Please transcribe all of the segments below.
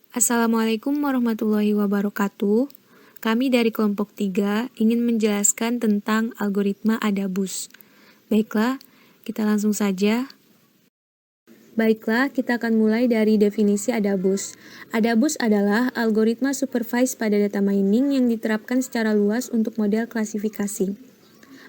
Assalamualaikum warahmatullahi wabarakatuh. Kami dari kelompok 3 ingin menjelaskan tentang algoritma Adabus. Baiklah, kita langsung saja. Baiklah, kita akan mulai dari definisi Adabus. Adabus adalah algoritma supervised pada data mining yang diterapkan secara luas untuk model klasifikasi.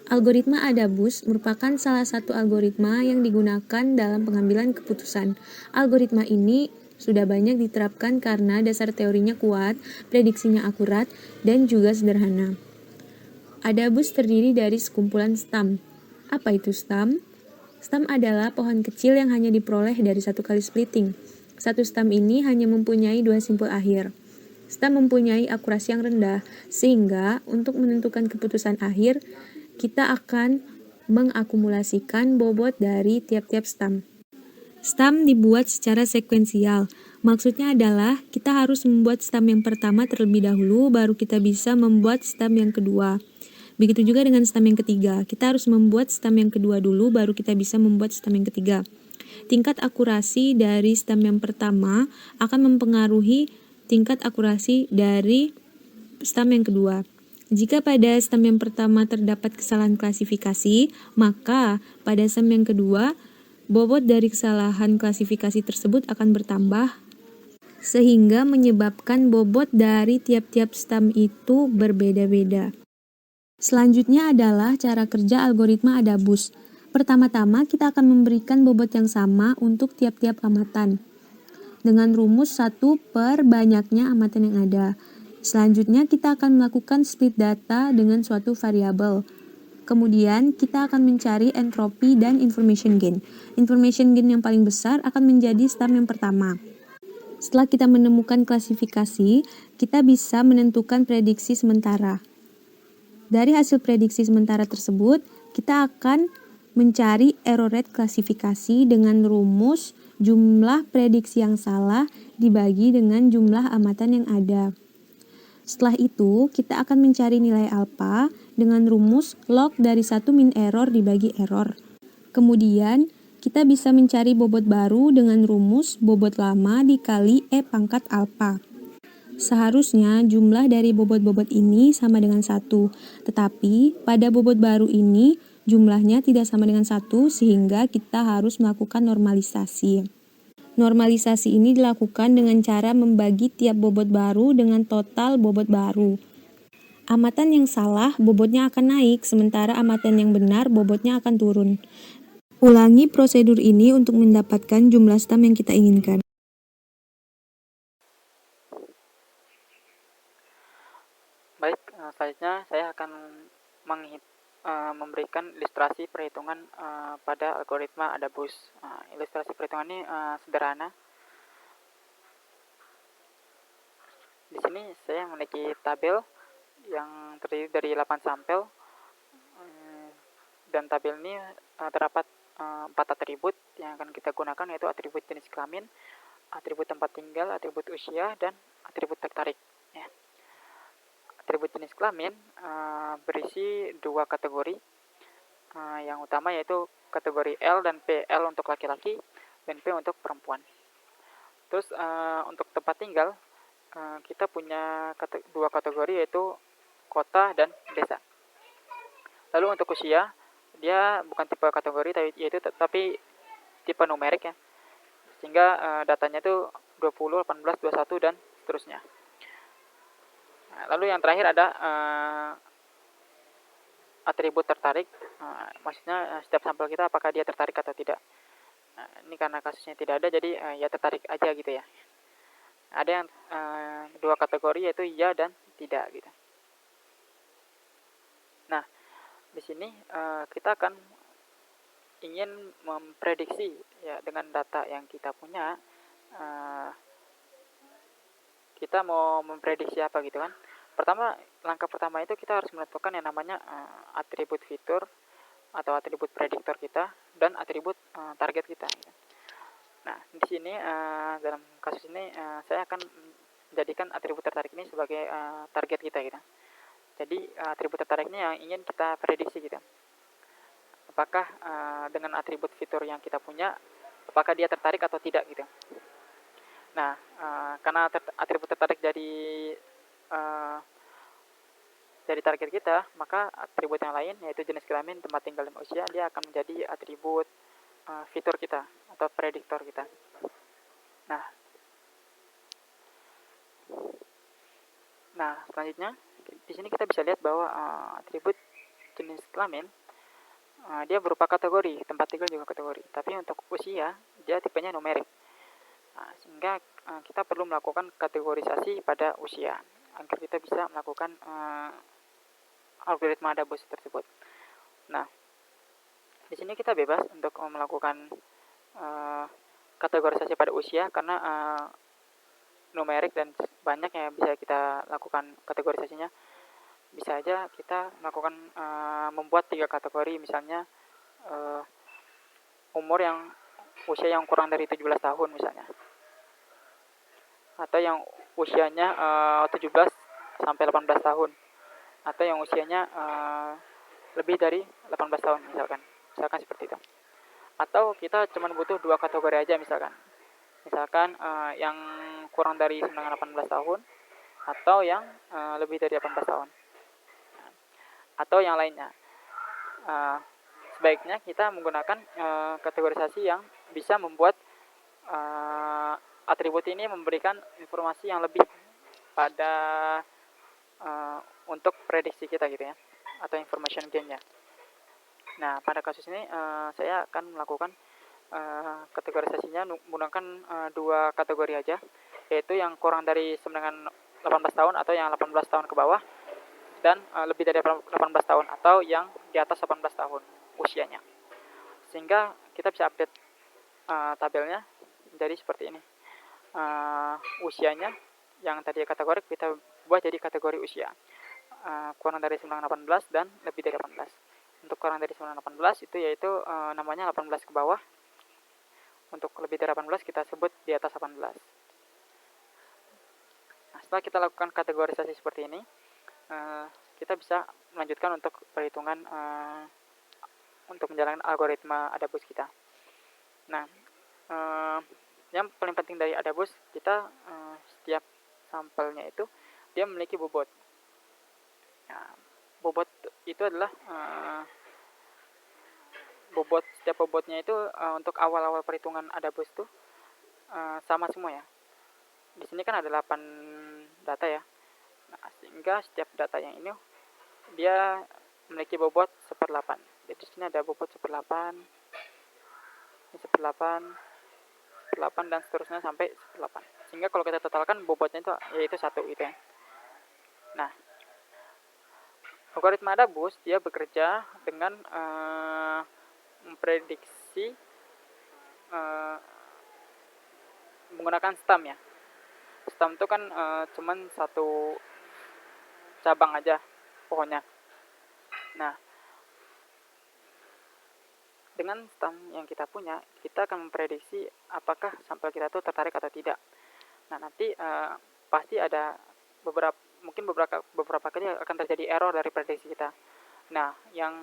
Algoritma Adabus merupakan salah satu algoritma yang digunakan dalam pengambilan keputusan. Algoritma ini sudah banyak diterapkan karena dasar teorinya kuat, prediksinya akurat, dan juga sederhana. Adabus terdiri dari sekumpulan stam. Apa itu stam? Stam adalah pohon kecil yang hanya diperoleh dari satu kali splitting. Satu stam ini hanya mempunyai dua simpul akhir. Stam mempunyai akurasi yang rendah, sehingga untuk menentukan keputusan akhir, kita akan mengakumulasikan bobot dari tiap-tiap stam. Stam dibuat secara sekuensial. Maksudnya adalah kita harus membuat stam yang pertama terlebih dahulu, baru kita bisa membuat stam yang kedua. Begitu juga dengan stam yang ketiga. Kita harus membuat stam yang kedua dulu, baru kita bisa membuat stam yang ketiga. Tingkat akurasi dari stam yang pertama akan mempengaruhi tingkat akurasi dari stam yang kedua. Jika pada stam yang pertama terdapat kesalahan klasifikasi, maka pada stam yang kedua, bobot dari kesalahan klasifikasi tersebut akan bertambah, sehingga menyebabkan bobot dari tiap-tiap stam itu berbeda-beda. Selanjutnya adalah cara kerja algoritma Adabus. Pertama-tama kita akan memberikan bobot yang sama untuk tiap-tiap amatan, dengan rumus 1 per banyaknya amatan yang ada. Selanjutnya kita akan melakukan split data dengan suatu variabel. Kemudian kita akan mencari entropi dan information gain. Information gain yang paling besar akan menjadi stam yang pertama. Setelah kita menemukan klasifikasi, kita bisa menentukan prediksi sementara. Dari hasil prediksi sementara tersebut, kita akan mencari error rate klasifikasi dengan rumus jumlah prediksi yang salah dibagi dengan jumlah amatan yang ada. Setelah itu, kita akan mencari nilai alpha dengan rumus log dari 1 min error dibagi error. Kemudian, kita bisa mencari bobot baru dengan rumus bobot lama dikali E pangkat alpha. Seharusnya jumlah dari bobot-bobot ini sama dengan 1, tetapi pada bobot baru ini jumlahnya tidak sama dengan 1 sehingga kita harus melakukan normalisasi. Normalisasi ini dilakukan dengan cara membagi tiap bobot baru dengan total bobot baru. Amatan yang salah bobotnya akan naik, sementara amatan yang benar bobotnya akan turun. Ulangi prosedur ini untuk mendapatkan jumlah stam yang kita inginkan. Baik, selanjutnya saya akan memberikan ilustrasi perhitungan pada algoritma Adabus. Ilustrasi perhitungan ini sederhana. Di sini saya memiliki tabel yang terdiri dari 8 sampel, dan tabel ini terdapat 4 atribut yang akan kita gunakan, yaitu atribut jenis kelamin, atribut tempat tinggal, atribut usia, dan atribut tertarik. Ya. Atribut jenis kelamin berisi 2 kategori. Yang utama yaitu kategori L dan P. L untuk laki-laki dan P untuk perempuan. Terus untuk tempat tinggal, kita punya 2 kategori, yaitu kota dan desa. Lalu untuk usia, dia bukan tipe kategori tapi tipe numerik ya, sehingga datanya itu 20, 18, 21 dan seterusnya. Lalu yang terakhir ada atribut tertarik, maksudnya setiap sampel kita apakah dia tertarik atau tidak. Ini karena kasusnya tidak ada, jadi ya tertarik aja gitu ya. Ada yang 2 kategori, yaitu iya dan tidak gitu. Nah, di sini kita akan ingin memprediksi ya, dengan data yang kita punya, kita mau memprediksi apa gitu kan. Langkah pertama itu kita harus menentukan yang namanya atribut fitur atau atribut prediktor kita dan atribut target kita gitu. Nah, di sini dalam kasus ini saya akan menjadikan atribut tertarik ini sebagai target kita gitu. Jadi atribut tertarik ini yang ingin kita prediksi gitu. Apakah dengan atribut fitur yang kita punya, apakah dia tertarik atau tidak gitu. Nah, karena atribut tertarik jadi target kita, maka atribut yang lain yaitu jenis kelamin, tempat tinggal, dan usia dia akan menjadi atribut fitur kita atau prediktor kita. Nah, selanjutnya di sini kita bisa lihat bahwa atribut jenis kelamin dia berupa kategori, tempat tinggal juga kategori. Tapi untuk usia dia tipenya numerik. Sehingga kita perlu melakukan kategorisasi pada usia agar kita bisa melakukan algoritma ADABUS tersebut. Nah, di sini kita bebas untuk melakukan kategorisasi pada usia karena numerik dan banyak yang bisa kita lakukan kategorisasinya. Bisa aja kita melakukan membuat 3 kategori, misalnya usia yang kurang dari 17 tahun misalnya, atau yang usianya 17 sampai 18 tahun, atau yang usianya lebih dari 18 tahun misalkan seperti itu. Atau kita cuma butuh 2 kategori aja misalkan yang kurang dari 18 tahun atau yang lebih dari 18 tahun atau yang lainnya. Sebaiknya kita menggunakan kategorisasi yang bisa membuat atribut ini memberikan informasi yang lebih pada untuk prediksi kita gitu ya, atau information gain-nya. Nah, pada kasus ini saya akan melakukan kategorisasinya menggunakan 2 kategori aja, yaitu yang kurang dari 18 tahun atau yang 18 tahun ke bawah, dan lebih dari 18 tahun atau yang di atas 18 tahun usianya. Sehingga kita bisa update tabelnya jadi seperti ini. Usianya yang tadi kategori kita buat jadi kategori usia kurang dari 18 dan lebih dari 18. Untuk kurang dari 18 itu yaitu namanya 18 ke bawah. Untuk lebih dari 18 kita sebut di atas 18. Nah, setelah kita lakukan kategorisasi seperti ini, kita bisa melanjutkan untuk perhitungan untuk menjalankan algoritma ADABUS kita. Nah, yang paling penting dari ADABUS, kita setiap sampelnya itu dia memiliki bobot. Nah, bobot itu adalah setiap bobotnya itu untuk awal-awal perhitungan ADABUS itu sama semua ya. Di sini kan ada 8 data ya. Nah, sehingga setiap data yang ini dia memiliki bobot 1/8. Jadi di sini ada bobot 1/8, ini 1/8 dan seterusnya sampai 1/8. Sehingga kalau kita totalkan bobotnya itu yaitu 1 gitu ya. Nah, algoritma ADABUS dia bekerja dengan memprediksi menggunakan stam ya. Stam itu kan cuman satu cabang aja pohonnya. Nah, dengan stam yang kita punya, kita akan memprediksi apakah sampel kita itu tertarik atau tidak. Nah, nanti pasti ada beberapa kali akan terjadi error dari prediksi kita. Nah, yang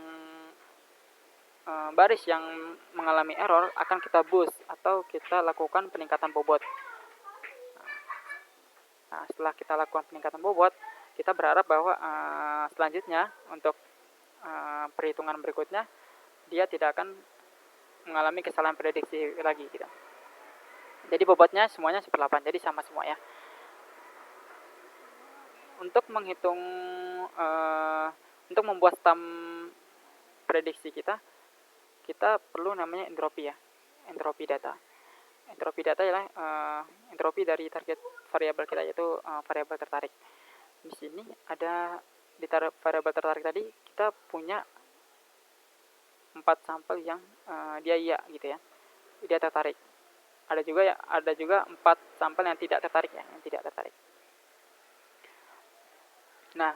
baris yang mengalami error akan kita boost atau kita lakukan peningkatan bobot. Nah, setelah kita lakukan peningkatan bobot, kita berharap bahwa selanjutnya untuk perhitungan berikutnya dia tidak akan mengalami kesalahan prediksi lagi gitu. Jadi bobotnya semuanya 1/8, jadi sama semua ya. Untuk menghitung untuk membuat stam prediksi kita perlu namanya entropi ya, entropi data. Entropi data adalah entropi dari target variabel kita, yaitu variabel tertarik. Di sini ada di variabel tertarik tadi kita punya 4 sampel yang dia iya gitu ya, dia tertarik. Ada juga 4 sampel yang tidak tertarik ya, yang tidak tertarik. Nah,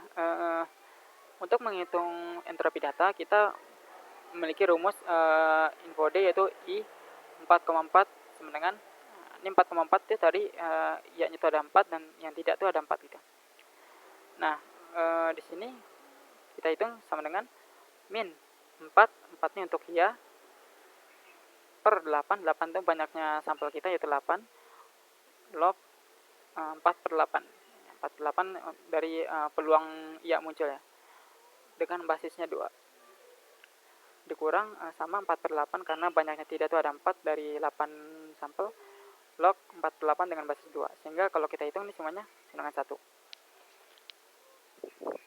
untuk menghitung entropi data kita memiliki rumus info D, yaitu I 4,4 sama dengan ini 4,4 itu tadi iya-nya itu ada 4 dan yang tidak itu ada 4 gitu. Nah, di sini kita hitung sama dengan min 4 nya untuk iya per 8 itu banyaknya sampel kita yaitu 8 log 4/8. 4/8 dari peluang iya muncul ya, dengan basisnya 2 dikurang sama 4/8 karena banyaknya tidak itu ada 4 dari 8 sampel, log 4/8 dengan basis 2, sehingga kalau kita hitung ini semuanya dengan 1,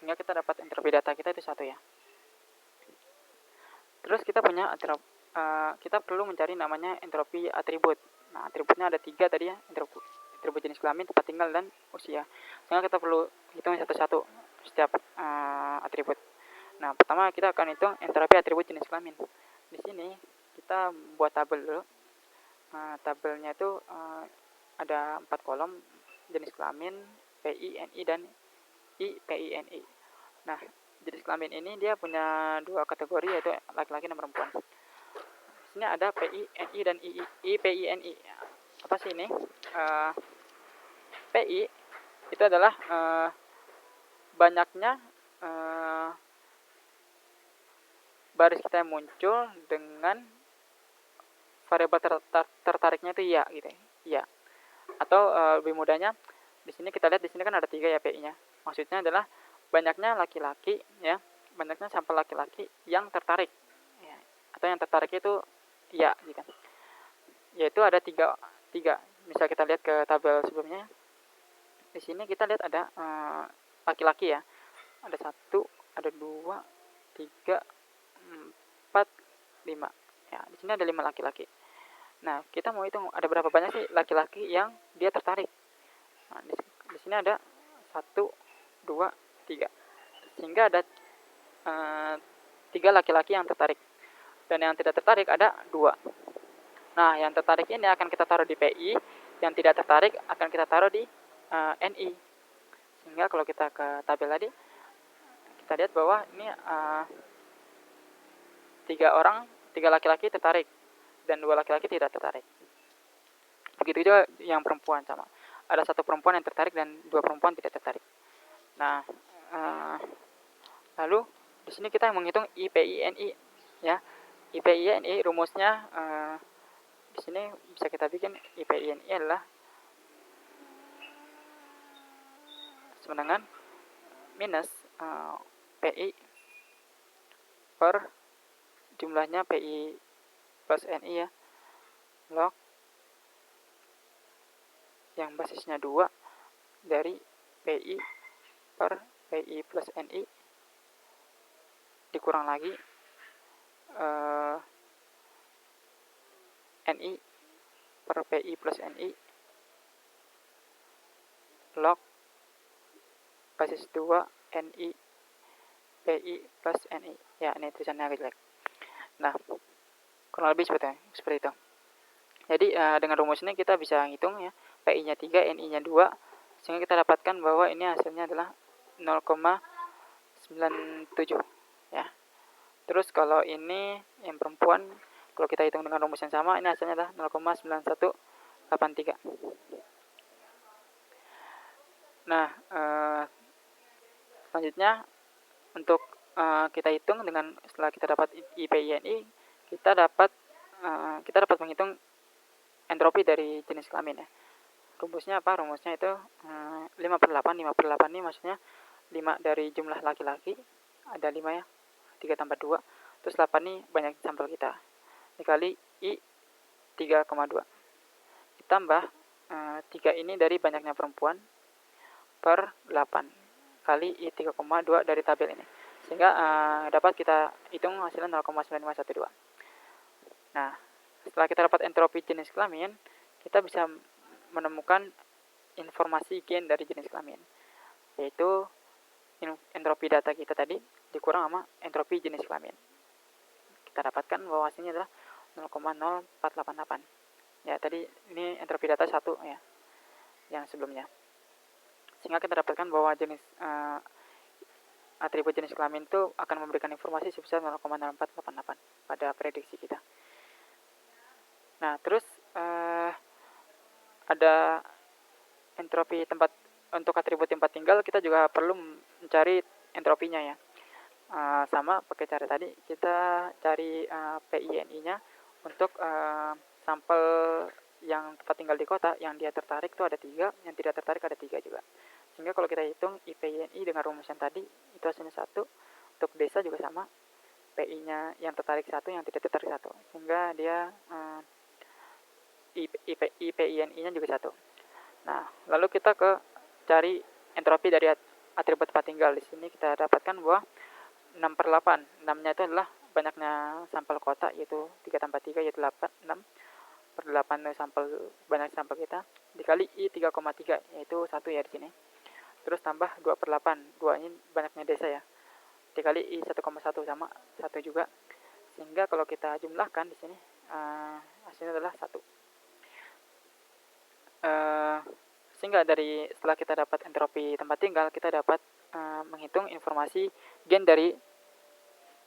sehingga kita dapat entropi data kita itu 1 ya. Terus kita punya kita perlu mencari namanya entropi atribut. Nah, atributnya ada 3 tadi ya, atribut jenis kelamin, tempat tinggal, dan usia. Sehingga kita perlu hitung satu-satu setiap atribut. Nah, pertama kita akan hitung entropi atribut jenis kelamin. Di sini kita buat tabel dulu. Tabelnya itu ada 4 kolom, jenis kelamin, PI, NI, dan IPI/NI. Nah, jenis kelamin ini dia punya 2 kategori, yaitu laki-laki dan perempuan. Di sini ada PI, NI, dan IPI/NI. Apa sih ini? PI itu adalah banyaknya baris kita yang muncul dengan variabel tertariknya itu iya gitu ya. Iya. Atau lebih mudahnya di sini kita lihat, di sini kan ada 3 ya PI-nya. Maksudnya adalah banyaknya laki-laki ya, banyaknya sampel laki-laki yang tertarik ya, atau yang tertarik itu iya gitu. Yaitu ada 3. Misal kita lihat ke tabel sebelumnya. Di sini kita lihat ada laki-laki ya. Ada 1, ada 2, 3, 4, 5. Ya, di sini ada 5 laki-laki. Nah, kita mau hitung ada berapa banyak sih laki-laki yang dia tertarik. Nah, di sini ada 1, 2, 3. Sehingga ada 3 laki-laki yang tertarik. Dan yang tidak tertarik ada 2. Nah, yang tertarik ini akan kita taruh di PI, yang tidak tertarik akan kita taruh di NI. Sehingga kalau kita ke tabel tadi, kita lihat bahwa ini 3 laki-laki tertarik dan 2 laki-laki tidak tertarik. Begitu juga yang perempuan, sama. Ada 1 perempuan yang tertarik dan 2 perempuan tidak tertarik. Nah, lalu di sini kita menghitung IPI/NI ya. IPI/NI rumusnya di sini bisa kita bikin. IPI/NI adalah sama dengan minus PI per jumlahnya PI plus NI ya, log yang basisnya 2 dari PI per PI plus NI dikurang lagi NI per PI plus NI log basis 2 NI PI plus NI. Ya, ini tulisannya agak jelek. Nah, kurang lebih seperti itu. Jadi dengan rumus ini kita bisa hitung ya, PI-nya 3, NI-nya 2, sehingga kita dapatkan bahwa ini hasilnya adalah 0,97 ya. Terus kalau ini yang perempuan, kalau kita hitung dengan rumus yang sama, ini hasilnya adalah 0,9183. Nah, selanjutnya untuk kita hitung dengan setelah kita dapat IPI/NI, kita dapat menghitung entropi dari jenis kelamin ya. Rumusnya apa? Rumusnya itu 5/8. 5/8 ini maksudnya 5 dari jumlah laki-laki, ada 5 ya, 3 tambah 2, terus 8 ini banyak sampel kita, dikali I 3,2, ditambah 3 ini dari banyaknya perempuan per 8 kali I 3,2 dari tabel ini, sehingga dapat kita hitung hasilnya 0,9512. Nah, setelah kita dapat entropi jenis kelamin, kita bisa menemukan informasi gen dari jenis kelamin, yaitu entropi data kita tadi dikurang sama entropi jenis kelamin. Kita dapatkan bahwa hasilnya adalah 0,0488. Ya, tadi ini entropi data 1 ya, yang sebelumnya. Sehingga kita dapatkan bahwa jenis atribut jenis kelamin itu akan memberikan informasi sebesar 0,0488 pada prediksi kita. Nah, terus ada entropi tempat. Untuk atribut tempat tinggal kita juga perlu mencari entropinya ya. Sama pakai cara tadi, kita cari PI/NI-nya untuk sampel yang tempat tinggal di kota, yang dia tertarik itu ada 3, yang tidak tertarik ada 3 juga. Sehingga kalau kita hitung IPINI dengan rumus yang tadi, itu hasilnya 1. Untuk desa juga sama, PI-nya yang tertarik 1, yang tidak tertarik 1. Sehingga dia IPINI-nya juga 1. Nah, lalu kita ke cari entropi dari atribut tempat tinggal. Di sini kita dapatkan bahwa 6/8. 6-nya itu adalah banyaknya sampel kota, yaitu 3 tambah 3, yaitu 8. 6/8 sampel, banyak sampel kita, dikali I 3,3, yaitu 1 ya di sini. Terus tambah 2/8. 2 ini banyaknya desa ya. Dikali I 1,1 sama 1 juga. Sehingga kalau kita jumlahkan di sini, hasilnya adalah 1. Sehingga setelah kita dapat entropi tempat tinggal, kita dapat menghitung informasi gen dari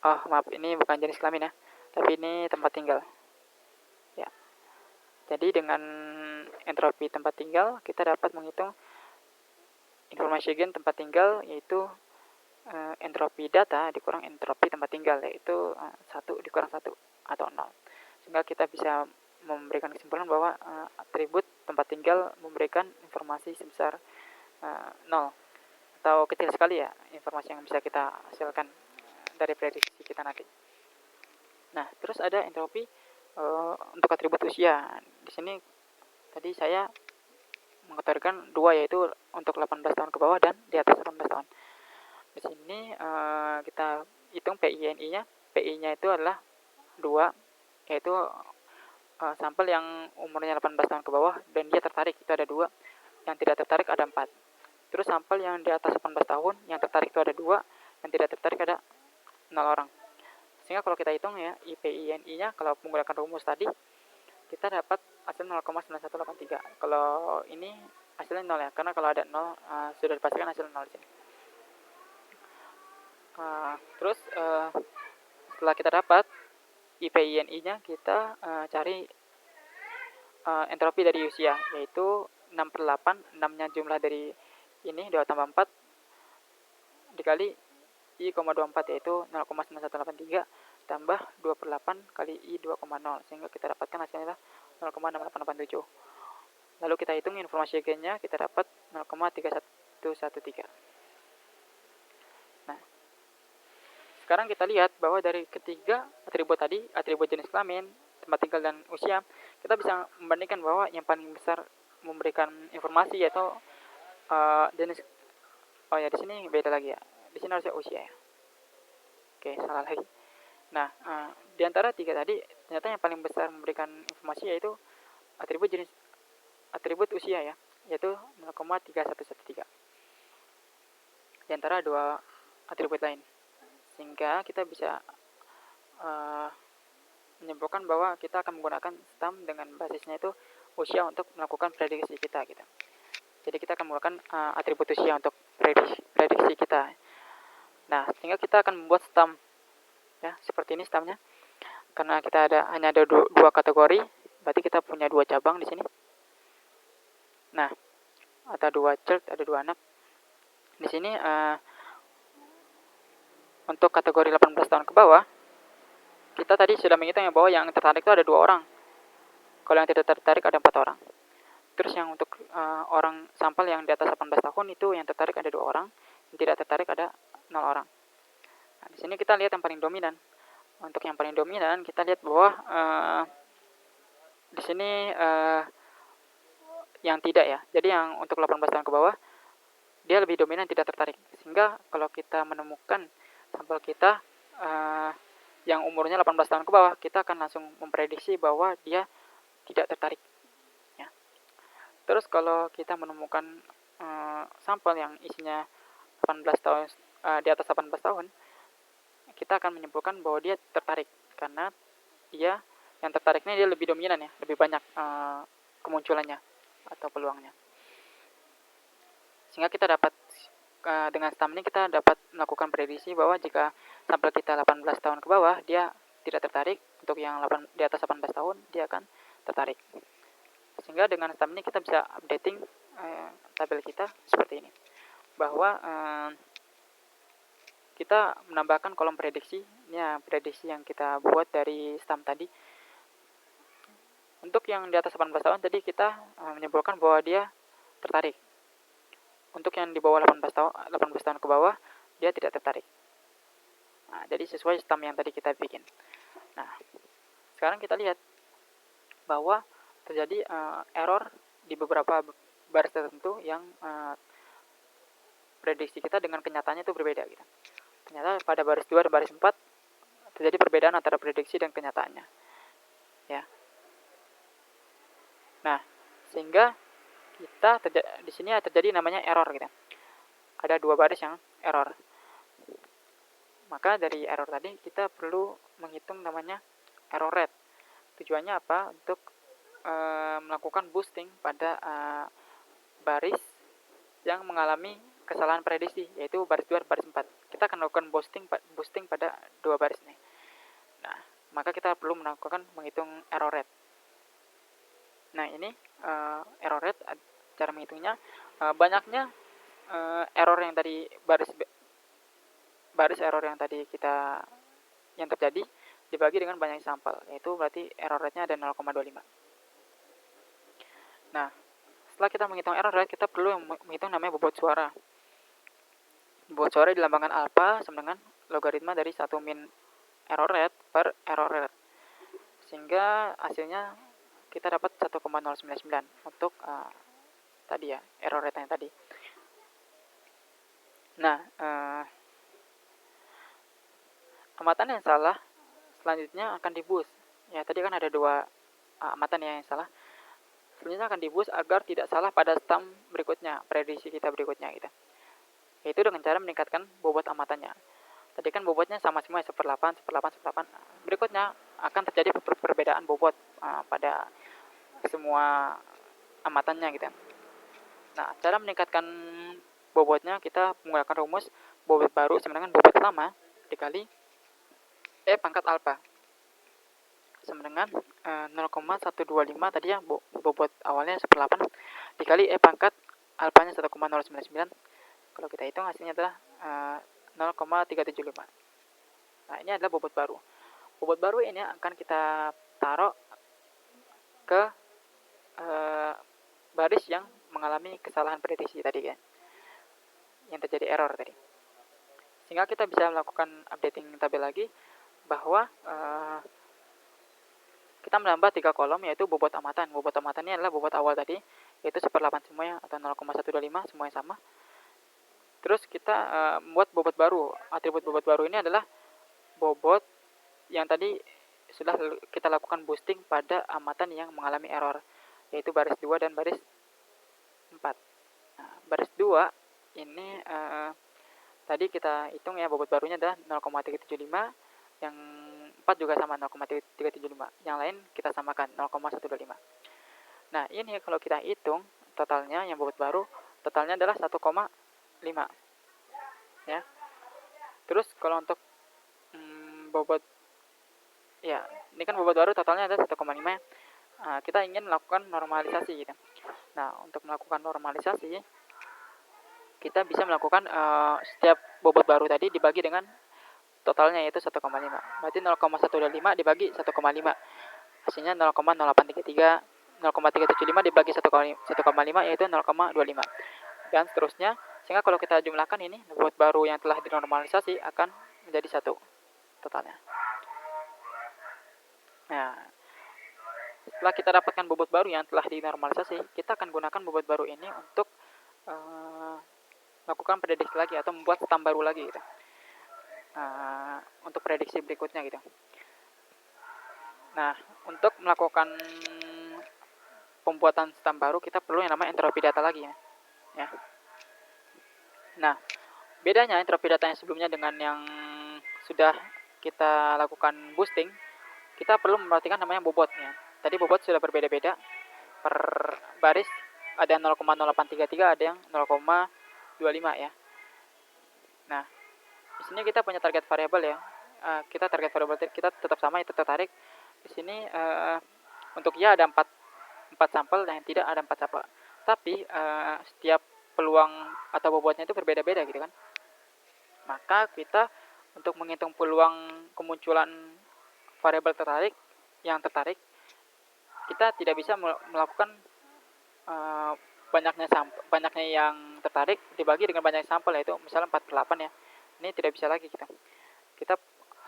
maaf, ini bukan jenis kelamin ya, tapi ini tempat tinggal ya. Jadi dengan entropi tempat tinggal kita dapat menghitung informasi gen tempat tinggal, yaitu entropi data dikurang entropi tempat tinggal, yaitu 1 dikurang 1 atau 0. Sehingga kita bisa memberikan kesimpulan bahwa atribut tempat tinggal memberikan informasi sebesar 0 atau kecil sekali ya informasi yang bisa kita hasilkan dari prediksi kita nanti. Nah, terus ada entropi untuk atribut usia. Di sini tadi saya mengkategorikan 2, yaitu untuk 18 tahun ke bawah dan di atas 18 tahun. Di sini kita hitung PINI-nya. PI-nya itu adalah 2, yaitu sampel yang umurnya 18 tahun ke bawah dan dia tertarik itu ada 2, yang tidak tertarik ada 4. Terus sampel yang di atas 18 tahun yang tertarik itu ada 2, yang tidak tertarik ada 0 orang. Sehingga kalau kita hitung ya IPINI-nya, kalau menggunakan rumus tadi, kita dapat hasil 0,9183. Kalau ini hasilnya 0 ya, karena kalau ada 0 sudah dipastikan hasil 0 di sini. Terus setelah kita dapat IPINI-nya, kita cari entropi dari usia, yaitu 6/8. 6-nya jumlah dari ini 2 tambah 4 dikali I,24, yaitu 0,9183 tambah 2/8 kali I2,0, sehingga kita dapatkan hasilnya 0,6887. Lalu kita hitung informasi gennya, kita dapat 0,3113. Nah, sekarang kita lihat bahwa dari ketiga atribut tadi, atribut jenis kelamin, tempat tinggal, dan usia, kita bisa membandingkan bahwa yang paling besar memberikan informasi yaitu jenis. Oh ya, di sini beda lagi ya. Di sini harusnya usia ya. Oke, salah lagi. Nah, di antara 3 tadi, ternyata yang paling besar memberikan informasi yaitu atribut usia ya, yaitu 0,3113. Di antara 2 atribut lain. Sehingga kita bisa menyimpulkan bahwa kita akan menggunakan STAM dengan basisnya itu usia untuk melakukan prediksi kita gitu. Jadi kita akan menggunakan atribut usia untuk prediksi kita. Nah, sehingga kita akan membuat STAM ya, seperti ini STAM-nya. Karena kita hanya ada 2 kategori, berarti kita punya 2 cabang di sini. Nah, ada 2 child, ada 2 anak. Di sini untuk kategori 18 tahun ke bawah, kita tadi sudah menghitung yang bahwa yang tertarik itu ada 2 orang. Kalau yang tidak tertarik ada 4 orang. Terus yang untuk orang sampel yang di atas 18 tahun itu yang tertarik ada 2 orang, yang tidak tertarik ada 0 orang. Nah, di sini kita lihat yang paling dominan. Untuk yang paling dominan kita lihat bahwa di sini yang tidak ya. Jadi yang untuk 18 tahun ke bawah dia lebih dominan tidak tertarik. Sehingga kalau kita menemukan sampel kita yang umurnya 18 tahun ke bawah, kita akan langsung memprediksi bahwa dia tidak tertarik. Terus kalau kita menemukan sampel yang isinya 18 tahun, di atas 18 tahun, kita akan menyimpulkan bahwa dia tertarik karena dia yang tertariknya dia lebih dominan ya, lebih banyak kemunculannya atau peluangnya. Sehingga kita dapat dengan STAM ini kita dapat melakukan prediksi bahwa jika sampel kita 18 tahun ke bawah dia tidak tertarik, untuk yang di atas 18 tahun dia akan tertarik. Sehingga dengan STAM ini kita bisa updating tabel kita seperti ini, bahwa kita menambahkan kolom prediksi. Ini ya prediksi yang kita buat dari STAM tadi. Untuk yang di atas 18 tahun tadi kita menyimpulkan bahwa dia tertarik. Untuk yang di bawah 18 tahun ke bawah, dia tidak tertarik. Nah, jadi sesuai stam yang tadi kita bikin. Nah, sekarang kita lihat bahwa terjadi error di beberapa baris tertentu yang prediksi kita dengan kenyataannya itu berbeda gitu. Ternyata pada baris 2 dan baris 4 terjadi perbedaan antara prediksi dan kenyataannya. Ya. Nah, sehingga kita di sini terjadi namanya error gitu. Ada 2 baris yang error. Maka dari error tadi kita perlu menghitung namanya error rate. Tujuannya apa? Untuk melakukan boosting pada baris yang mengalami kesalahan prediksi, yaitu baris 2 dan baris 4. Kita akan melakukan boosting pada 2 baris ini. Nah, maka kita perlu menghitung error rate. Nah, ini error rate, cara menghitungnya, banyaknya error yang tadi baris error yang tadi yang terjadi dibagi dengan banyak sampel, yaitu berarti error rate-nya ada 0,25. Nah, setelah kita menghitung error rate, kita perlu menghitung namanya bobot suara. Bobot suara dilambangkan alpha sama dengan logaritma dari 1 min error rate per error rate. Sehingga hasilnya kita dapat 1,099 untuk tadi ya, error rate yang tadi. Nah, amatan yang salah selanjutnya akan diboost. Ya, tadi kan ada 2 amatan yang salah. Selanjutnya akan diboost agar tidak salah pada stam berikutnya, prediksi kita berikutnya gitu. Yaitu dengan cara meningkatkan bobot amatannya. Tadi kan bobotnya sama semua, 1/8. Berikutnya akan terjadi perbedaan bobot pada semua amatannya gitu. Nah, cara meningkatkan bobotnya kita menggunakan rumus bobot baru sama dengan bobot lama dikali E pangkat alpha sama dengan 0,125 tadi ya, bobot awalnya 1/8 dikali E pangkat alfanya 1,099. Kalau kita hitung hasilnya adalah 0,375. Nah, ini adalah bobot baru. Bobot baru ini akan kita taruh ke baris yang mengalami kesalahan prediksi tadi kan, yang terjadi error tadi. Sehingga kita bisa melakukan updating tabel lagi bahwa kita menambah 3 kolom, yaitu bobot amatan. Bobot amatannya adalah bobot awal tadi, yaitu 1/8 semuanya atau 0,125 semuanya sama. Terus kita membuat bobot baru. Atribut bobot baru ini adalah bobot yang tadi sudah kita lakukan boosting pada amatan yang mengalami error, yaitu baris 2 dan baris 4. Nah, baris 2 ini tadi kita hitung ya, bobot barunya adalah 0,375, yang 4 juga sama 0,375, yang lain kita samakan 0,125. Nah, ini kalau kita hitung totalnya yang bobot baru, totalnya adalah 1,5 ya. Terus kalau untuk bobot ya, ini kan bobot baru totalnya ada 1,5 ya. Kita ingin melakukan normalisasi gitu. Nah, untuk melakukan normalisasi kita bisa melakukan setiap bobot baru tadi dibagi dengan totalnya, yaitu 1,5. Berarti 0,125 dibagi 1,5. Hasilnya 0,0833. 0,375 dibagi 1,5 yaitu 0,25. Dan seterusnya. Sehingga kalau kita jumlahkan ini, bobot baru yang telah dinormalisasi akan menjadi 1 totalnya. Nah, setelah kita dapatkan bobot baru yang telah dinormalisasi, kita akan gunakan bobot baru ini untuk melakukan prediksi lagi atau membuat stam baru lagi gitu. Untuk prediksi berikutnya gitu. Nah, untuk melakukan pembuatan stam baru kita perlu yang namanya entropi data lagi ya. Nah, bedanya entropi data yang sebelumnya dengan yang sudah kita lakukan boosting, kita perlu memperhatikan namanya bobotnya. Tadi bobot sudah berbeda-beda per baris, ada 0,0833, ada yang 0,25 ya. Nah, di sini kita punya target variabel ya. Target variabel kita tetap sama, itu tertarik. Di sini untuk ya ada 4 sampel dan tidak ada 4 sampel. Tapi setiap peluang atau bobotnya itu berbeda-beda gitu kan. Maka kita untuk menghitung peluang kemunculan variabel yang tertarik, kita tidak bisa melakukan banyaknya yang tertarik dibagi dengan banyak sampel, yaitu misalnya 4/8 ya. Ini tidak bisa lagi kita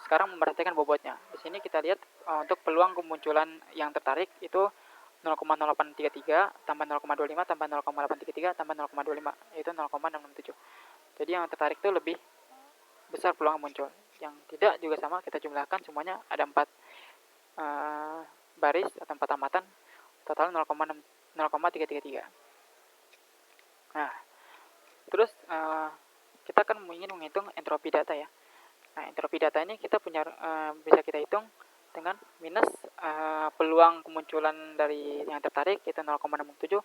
sekarang memperhatikan bobotnya. Di sini kita lihat untuk peluang kemunculan yang tertarik itu 0,0833 tambah 0,25 tambah 0,833 tambah 0,25, yaitu 0,667. Jadi yang tertarik itu lebih besar peluang muncul. Yang tidak juga sama, kita jumlahkan semuanya, ada 4 baris atau 4 amatan, total 0,333. Nah, terus kita akan ingin menghitung entropi data ya. Nah, entropi data ini kita punya bisa kita hitung dengan minus peluang kemunculan dari yang tertarik, itu 0,67,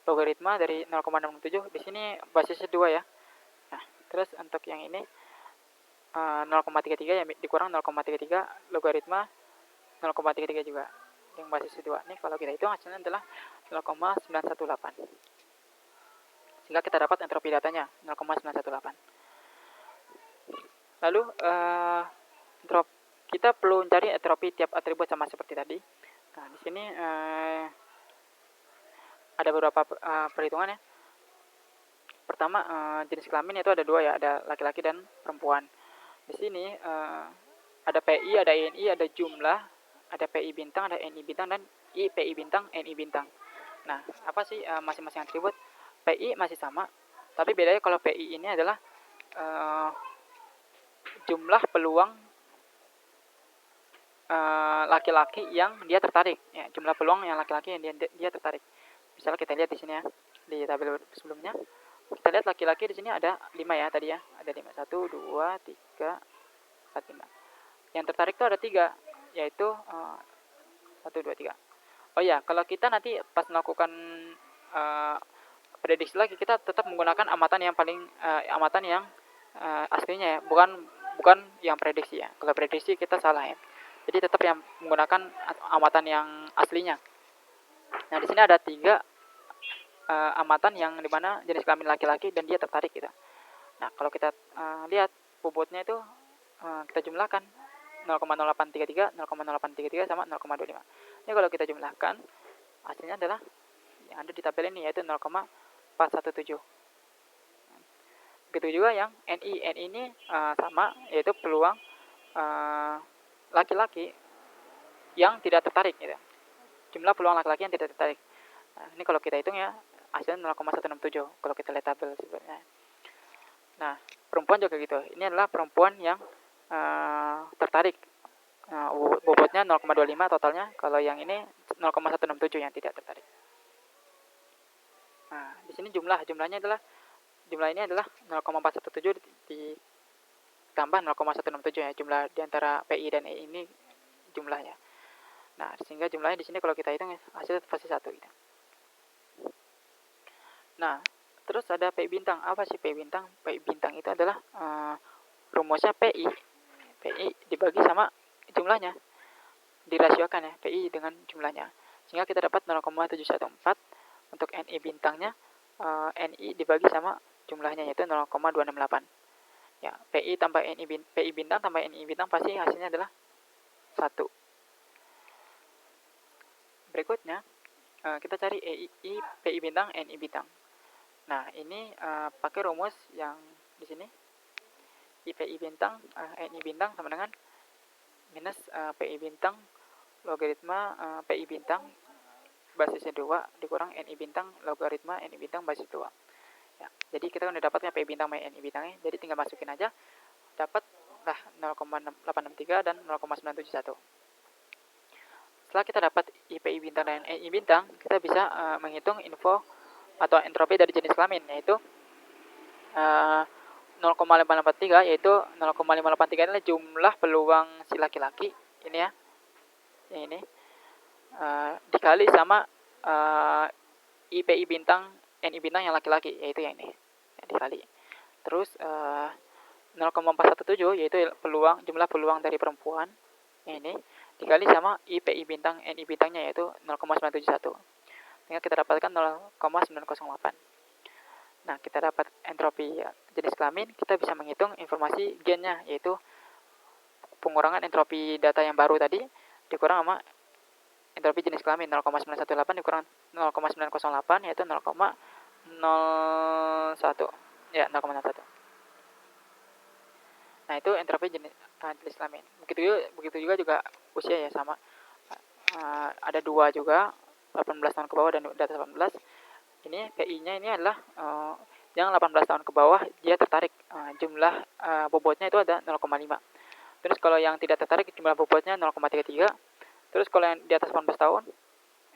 logaritma dari 0,67. Di sini basisnya 2 ya. Nah, terus untuk yang ini 0,33 ya, dikurang 0,33 logaritma 0,33 juga yang basisnya 2. Ini kalau kita hitung hasilnya adalah 0,918. Sehingga kita dapat entropi datanya 0,918. Lalu kita perlu mencari entropi tiap atribut sama seperti tadi. Nah, di sini ada beberapa perhitungan ya. Pertama, jenis kelamin itu ada 2 ya, ada laki-laki dan perempuan. Di sini ada PI, ada INI, ada jumlah, ada PI bintang, ada NI bintang, dan IPI bintang, NI bintang. Nah, apa sih masing-masing atribut? PI masih sama, tapi bedanya kalau PI ini adalah jumlah peluang laki-laki yang dia tertarik. Ya, jumlah peluang yang laki-laki yang dia tertarik. Misalnya kita lihat di sini ya, di tabel sebelumnya. Kita lihat laki-laki di sini ada 5 ya tadi ya. Ada 5. 1, 2, 3, 4, 5. Yang tertarik itu ada 3, yaitu 1, 2, 3. Oh ya, kalau kita nanti pas melakukan prediksi lagi, kita tetap menggunakan amatan yang paling amatan yang aslinya ya, bukan yang prediksi ya. Kalau prediksi kita salah ya. Jadi tetap yang menggunakan amatan yang aslinya. Nah, di sini ada 3 amatan yang dimana jenis kelamin laki-laki dan dia tertarik gitu. Nah, kalau kita lihat bobotnya itu kita jumlahkan 0,0833, 0,0833 sama 0,25. Ini kalau kita jumlahkan hasilnya adalah yang ada di tabel ini, yaitu 0,417. Begitu juga yang NI. NI ini sama, yaitu peluang laki-laki yang tidak tertarik gitu. Jumlah peluang laki-laki yang tidak tertarik. Nah, ini kalau kita hitung ya, hasilnya 0,167 kalau kita lihat tabel sebenarnya. Nah, perempuan juga gitu. Ini adalah perempuan yang tertarik. Bobotnya 0,25 totalnya. Kalau yang ini 0,167 yang tidak tertarik. Nah, di sini jumlah ini adalah 0,417 ditambah 0,167 ya, jumlah di antara PI dan EI ini jumlahnya. Nah, sehingga jumlahnya di sini kalau kita hitung hasilnya pasti 1 gitu. Nah, terus ada PI bintang. Apa sih PI bintang? PI bintang itu adalah rumusnya PI dibagi sama jumlahnya, dirasiokan ya, PI dengan jumlahnya. Sehingga kita dapat 0,714 untuk NI bintangnya, NI dibagi sama jumlahnya yaitu 0,268. Ya, PI tambah PI bintang tambah NI bintang pasti hasilnya adalah 1. Berikutnya kita cari PI bintang, NI bintang. Nah, ini pakai rumus yang di sini. IPI bintang, NI bintang sama dengan minus PI bintang logaritma PI bintang basisnya 2 dikurang NI bintang logaritma NI bintang basis 2. Ya, jadi kita udah dapatnya PI bintang sama NI bintangnya, jadi tinggal masukin aja, dapatlah 0,863 dan 0,971. Setelah kita dapat IPI bintang dan NI bintang, kita bisa menghitung info atau entropi dari jenis kelamin, yaitu 0,583, yaitu 0,583 adalah jumlah peluang si laki-laki ini ya, yang ini dikali sama IPI bintang NI bintang yang laki-laki, yaitu yang ini ya, dikali. Terus 0,417 yaitu jumlah peluang dari perempuan ini dikali sama IPI bintang NI bintangnya, yaitu 0,971, sehingga kita dapatkan 0,908. Nah, kita dapat entropi jenis kelamin, kita bisa menghitung informasi gennya, yaitu pengurangan entropi data yang baru tadi dikurang sama entropi jenis kelamin 0,918 dikurang 0,908 yaitu 0,01 ya 0,01. Nah itu entropi jenis kelamin. Begitu juga usia ya sama. Ada dua juga 18 tahun ke bawah dan di atas 18. Ini PI-nya ini adalah yang 18 tahun ke bawah dia tertarik, jumlah bobotnya itu ada 0,5. Terus kalau yang tidak tertarik jumlah bobotnya 0,33. Terus kalau yang di atas 18 tahun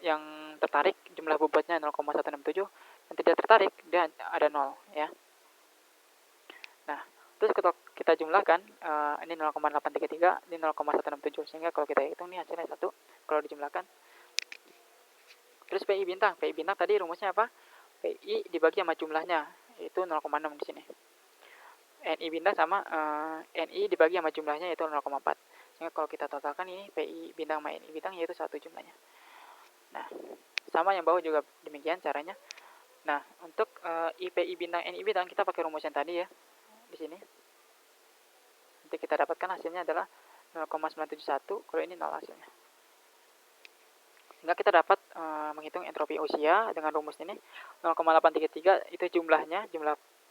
yang tertarik jumlah bobotnya 0,167, yang tidak tertarik dia ada 0 ya. Nah, terus kita jumlahkan ini 0,833, ini 0,167 sehingga kalau kita hitung nih hasilnya 1 kalau dijumlahkan. Terus PI bintang tadi rumusnya apa? PI dibagi sama jumlahnya itu 0,6 di sini. NI bintang sama NI dibagi sama jumlahnya yaitu 0,4. Sehingga kalau kita totalkan ini PI bintang sama NI bintang yaitu 1 jumlahnya. Nah, sama yang bawah juga demikian caranya. Nah, untuk IPI bintang NI bintang kita pakai rumus yang tadi ya. Di sini. Nanti kita dapatkan hasilnya adalah 0,971 kalau ini 0 hasilnya. Sehingga kita dapat menghitung entropi usia dengan rumus ini 0,833 itu jumlah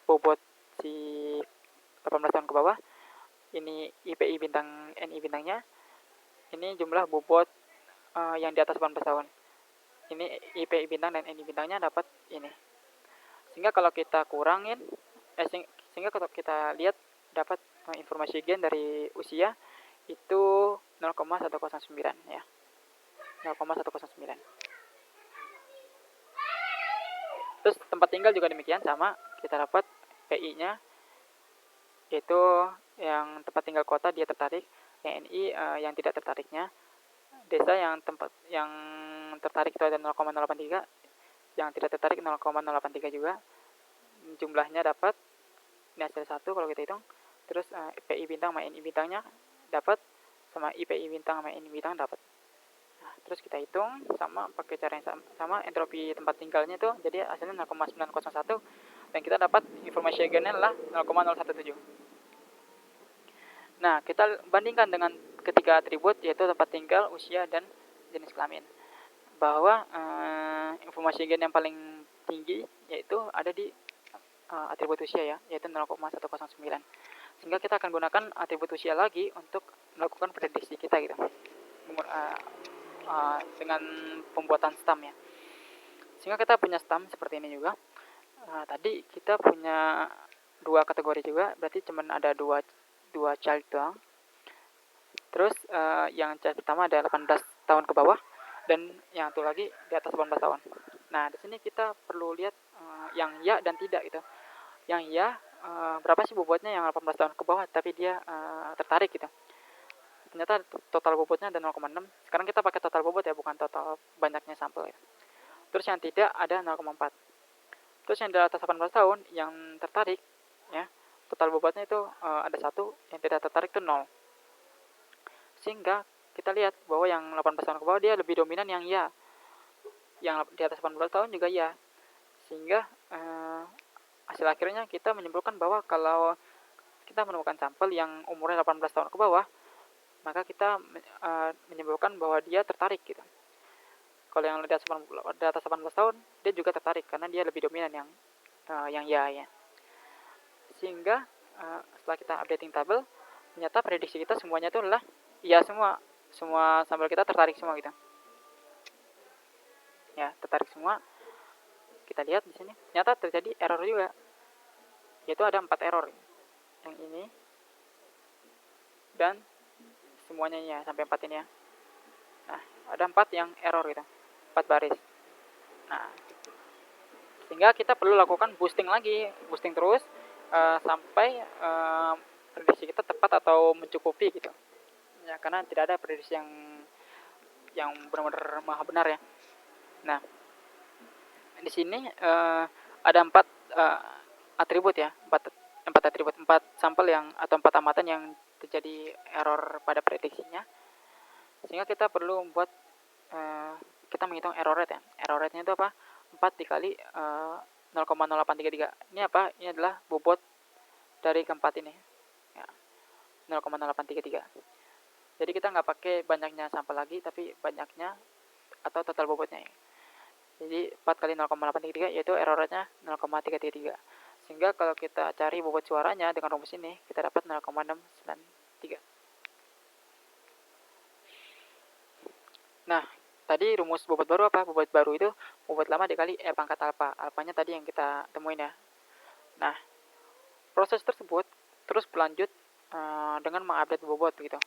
bobot si 18 tahun ke bawah. Ini IPI bintang NI bintangnya. Ini jumlah bobot yang di atas 18 tahun. Ini IPI bintang dan NI bintangnya dapat ini. Sehingga kalau kita kurangin sehingga kalau kita lihat dapat informasi gen dari usia itu 0,109 ya. 0,109. Terus tempat tinggal juga demikian sama, kita dapat PI-nya yaitu yang tempat tinggal kota dia tertarik, yang NI yang tidak tertariknya. Desa yang tertarik itu ada 0,083, yang tidak tertarik 0,083 juga. Jumlahnya dapat ini hasil 1 kalau kita hitung. Terus PI bintang sama NI bintangnya dapat, sama IPI bintang sama NI bintang dapat. Nah, terus kita hitung sama pakai cara yang sama entropi tempat tinggalnya itu jadi hasilnya 0,901 dan kita dapat informasi gennya adalah 0,017. Nah, kita bandingkan dengan ketiga atribut yaitu tempat tinggal, usia, dan jenis kelamin. Bahwa informasi gen yang paling tinggi yaitu ada di atribut usia ya, yaitu 0,109. Sehingga kita akan gunakan atribut usia lagi untuk melakukan prediksi kita gitu. Dengan pembuatan stam ya. Sehingga kita punya stam seperti ini juga. Tadi kita punya dua kategori juga, berarti cuma ada dua child doang. Terus yang child pertama ada 18 tahun ke bawah dan yang satu lagi di atas 18 tahun. Nah, di sini kita perlu lihat yang ya dan tidak gitu. Yang ya berapa sih bobotnya yang 18 tahun ke bawah tapi dia tertarik gitu. Ternyata total bobotnya ada 0,6. Sekarang kita pakai total bobot ya, bukan total banyaknya sampel ya. Terus yang tidak ada 0,4. Terus yang di atas 18 tahun yang tertarik ya, total bobotnya itu ada 1, yang tidak tertarik itu 0. Sehingga kita lihat bahwa yang 18 tahun ke bawah dia lebih dominan yang ya. Yang di atas 18 tahun juga ya. Sehingga hasil akhirnya kita menyimpulkan bahwa kalau kita menemukan sampel yang umurnya 18 tahun ke bawah, maka kita menyimpulkan bahwa dia tertarik gitu. Kalau yang di atas 18 tahun, dia juga tertarik karena dia lebih dominan yang ya. Sehingga setelah kita updating tabel, ternyata prediksi kita semuanya itu adalah ya semua sampel kita tertarik semua gitu. Ya, tertarik semua. Kita lihat di sini, ternyata terjadi error juga. Yaitu ada 4 error. Yang ini dan semuanya ya, sampai 4 ini ya. Nah, ada 4 yang error gitu. 4 baris. Nah, sehingga kita perlu lakukan boosting terus sampai prediksi kita tepat atau mencukupi gitu. Ya, karena tidak ada prediksi yang benar-benar maha benar ya. Nah, di sini ada 4 atribut ya, 4 atribut, 4 sampel atau 4 amatan yang terjadi error pada prediksinya. Sehingga kita perlu membuat kita menghitung error rate ya. Error rate-nya itu apa? 4 dikali 0,0833. Ini apa? Ini adalah bobot dari keempat ini. Ya, 0,0833. Jadi kita nggak pakai banyaknya sampel lagi, tapi banyaknya atau total bobotnya. Jadi 4 kali 0,833 yaitu error rate-nya 0,333. Sehingga kalau kita cari bobot suaranya dengan rumus ini, kita dapat 0,693. Nah, tadi rumus bobot baru apa? Bobot baru itu bobot lama dikali E pangkat alfa. Alfanya tadi yang kita temuin ya. Nah, proses tersebut terus berlanjut dengan mengupdate bobot gitu.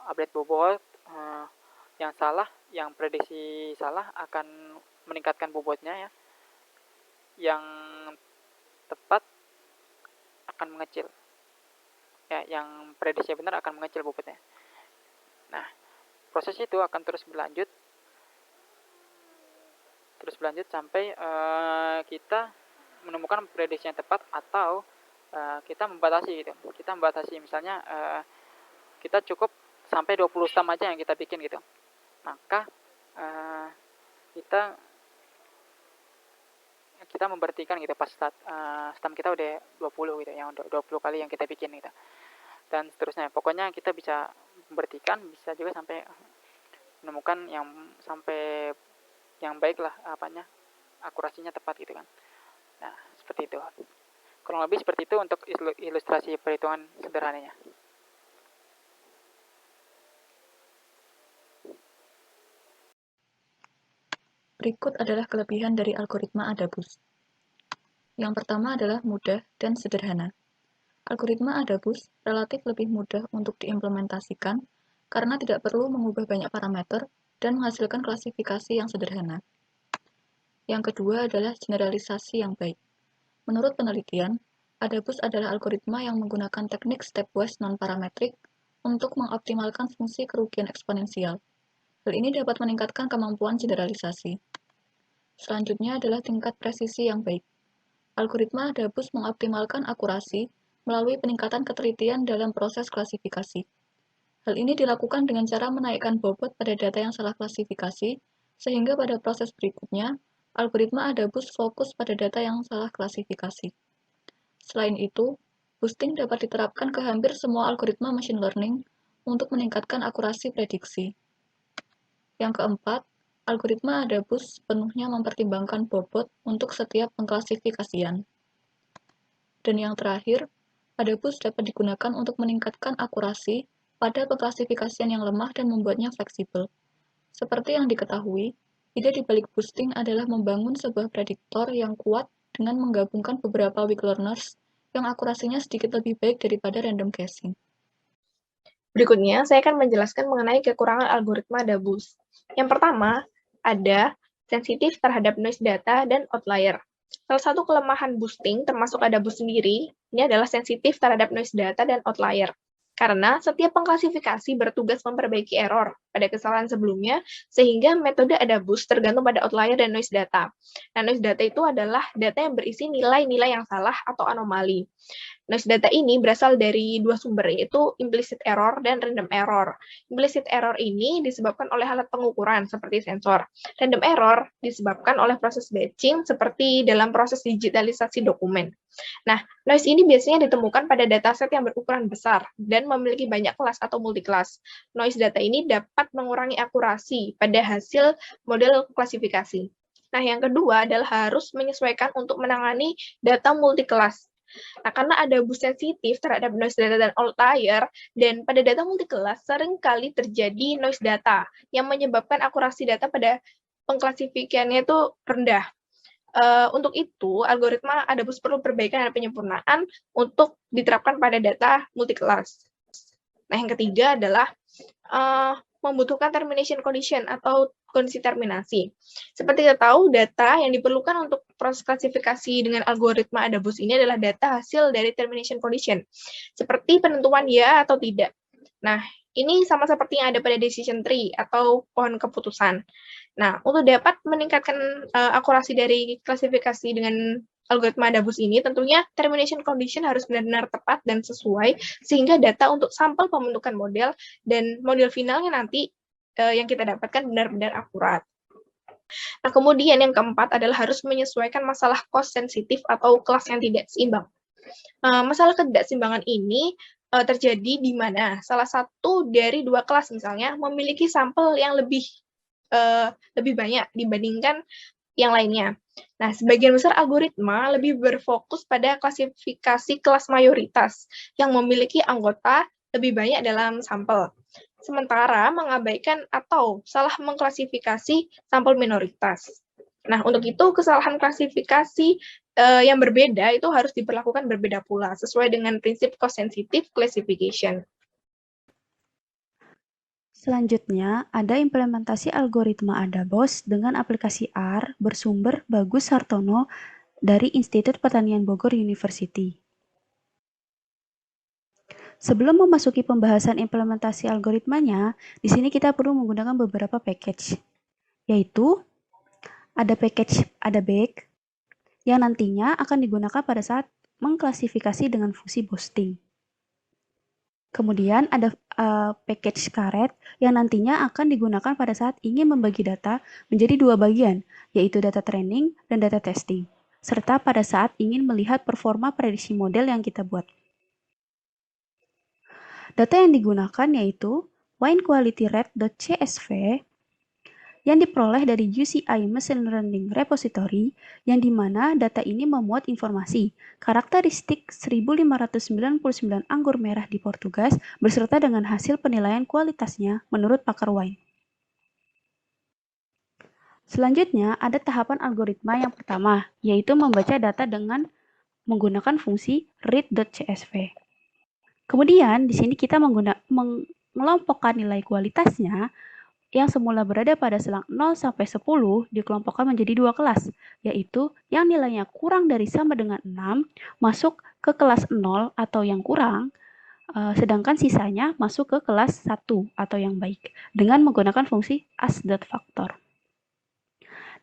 Update bobot yang salah, yang prediksi salah akan meningkatkan bobotnya ya. Yang tepat akan mengecil. Ya, yang prediksi benar akan mengecil bobotnya. Nah, proses itu akan terus berlanjut sampai kita menemukan prediksi yang tepat atau kita membatasi gitu. Kita membatasi misalnya kita cukup sampai 20 stam aja yang kita bikin gitu. Maka kita memberhentikan gitu pas stam kita udah 20 gitu, yang 20 kali yang kita bikin gitu. Dan seterusnya. Pokoknya kita bisa memberhentikan, bisa juga sampai menemukan yang sampai yang baik lah akurasinya tepat gitu kan. Nah, seperti itu. Kurang lebih seperti itu untuk ilustrasi perhitungan sederhananya. Berikut adalah kelebihan dari algoritma ADABUS. Yang pertama adalah mudah dan sederhana. Algoritma ADABUS relatif lebih mudah untuk diimplementasikan karena tidak perlu mengubah banyak parameter dan menghasilkan klasifikasi yang sederhana. Yang kedua adalah generalisasi yang baik. Menurut penelitian, ADABUS adalah algoritma yang menggunakan teknik stepwise non-parametrik untuk mengoptimalkan fungsi kerugian eksponensial. Hal ini dapat meningkatkan kemampuan generalisasi. Selanjutnya adalah tingkat presisi yang baik. Algoritma ADABUS mengoptimalkan akurasi melalui peningkatan ketelitian dalam proses klasifikasi. Hal ini dilakukan dengan cara menaikkan bobot pada data yang salah klasifikasi, sehingga pada proses berikutnya, algoritma ADABUS fokus pada data yang salah klasifikasi. Selain itu, boosting dapat diterapkan ke hampir semua algoritma machine learning untuk meningkatkan akurasi prediksi. Yang keempat, algoritma ADABUS sepenuhnya mempertimbangkan bobot untuk setiap pengklasifikasian. Dan yang terakhir, ADABUS dapat digunakan untuk meningkatkan akurasi pada pengklasifikasian yang lemah dan membuatnya fleksibel. Seperti yang diketahui, ide di balik boosting adalah membangun sebuah prediktor yang kuat dengan menggabungkan beberapa weak learners yang akurasinya sedikit lebih baik daripada random guessing. Berikutnya, saya akan menjelaskan mengenai kekurangan algoritma ADABUS. Yang pertama, ada sensitif terhadap noise data dan outlier. Salah satu kelemahan boosting, termasuk ADABUS sendiri, ini adalah sensitif terhadap noise data dan outlier. Karena setiap pengklasifikasi bertugas memperbaiki error pada kesalahan sebelumnya, sehingga metode ADABUS tergantung pada outlier dan noise data. Nah, noise data itu adalah data yang berisi nilai-nilai yang salah atau anomali. Noise data ini berasal dari dua sumber, yaitu implicit error dan random error. Implicit error ini disebabkan oleh alat pengukuran seperti sensor. Random error disebabkan oleh proses batching seperti dalam proses digitalisasi dokumen. Nah, noise ini biasanya ditemukan pada dataset yang berukuran besar dan memiliki banyak kelas atau multi-kelas. Noise data ini dapat mengurangi akurasi pada hasil model klasifikasi. Nah, yang kedua adalah harus menyesuaikan untuk menangani data multi-kelas. Nah, karena ada bus sensitif terhadap noise data dan outlier, dan pada data multi-kelas seringkali terjadi noise data yang menyebabkan akurasi data pada pengklasifikasiannya itu rendah. Untuk itu, algoritma ADABUS perlu perbaikan dan penyempurnaan untuk diterapkan pada data multi-kelas. Nah, yang ketiga adalah membutuhkan termination condition atau kondisi terminasi. Seperti kita tahu, data yang diperlukan untuk proses klasifikasi dengan algoritma ADABUS ini adalah data hasil dari termination condition, seperti penentuan ya atau tidak. Nah, ini sama seperti yang ada pada decision tree atau pohon keputusan. Nah, untuk dapat meningkatkan akurasi dari klasifikasi dengan algoritma ADABUS ini, tentunya termination condition harus benar-benar tepat dan sesuai, sehingga data untuk sampel pembentukan model dan model finalnya nanti yang kita dapatkan benar-benar akurat. Nah, kemudian yang keempat adalah harus menyesuaikan masalah cost sensitif atau kelas yang tidak seimbang. Masalah ketidakseimbangan ini terjadi di mana salah satu dari dua kelas misalnya memiliki sampel yang lebih lebih banyak dibandingkan yang lainnya. Nah, sebagian besar algoritma lebih berfokus pada klasifikasi kelas mayoritas yang memiliki anggota lebih banyak dalam sampel, sementara mengabaikan atau salah mengklasifikasi sampel minoritas. Nah, untuk itu kesalahan klasifikasi yang berbeda itu harus diperlakukan berbeda pula, sesuai dengan prinsip cost-sensitive classification. Selanjutnya, ada implementasi algoritma ADABOS dengan aplikasi R bersumber Bagus Sartono dari Institut Pertanian Bogor University. Sebelum memasuki pembahasan implementasi algoritmanya, di sini kita perlu menggunakan beberapa package, yaitu ada package ADABAG yang nantinya akan digunakan pada saat mengklasifikasi dengan fungsi boosting. Kemudian ada package karet yang nantinya akan digunakan pada saat ingin membagi data menjadi dua bagian, yaitu data training dan data testing, serta pada saat ingin melihat performa prediksi model yang kita buat. Data yang digunakan yaitu winequalityrate.csv yang diperoleh dari UCI Machine Learning Repository, yang dimana data ini memuat informasi karakteristik 1599 anggur merah di Portugal beserta dengan hasil penilaian kualitasnya menurut pakar wine. Selanjutnya, ada tahapan algoritma yang pertama, yaitu membaca data dengan menggunakan fungsi read.csv. Kemudian, di sini kita mengelompokkan nilai kualitasnya yang semula berada pada selang 0 sampai 10 dikelompokkan menjadi dua kelas, yaitu yang nilainya kurang dari sama dengan 6 masuk ke kelas 0 atau yang kurang, sedangkan sisanya masuk ke kelas 1 atau yang baik, dengan menggunakan fungsi as.factor.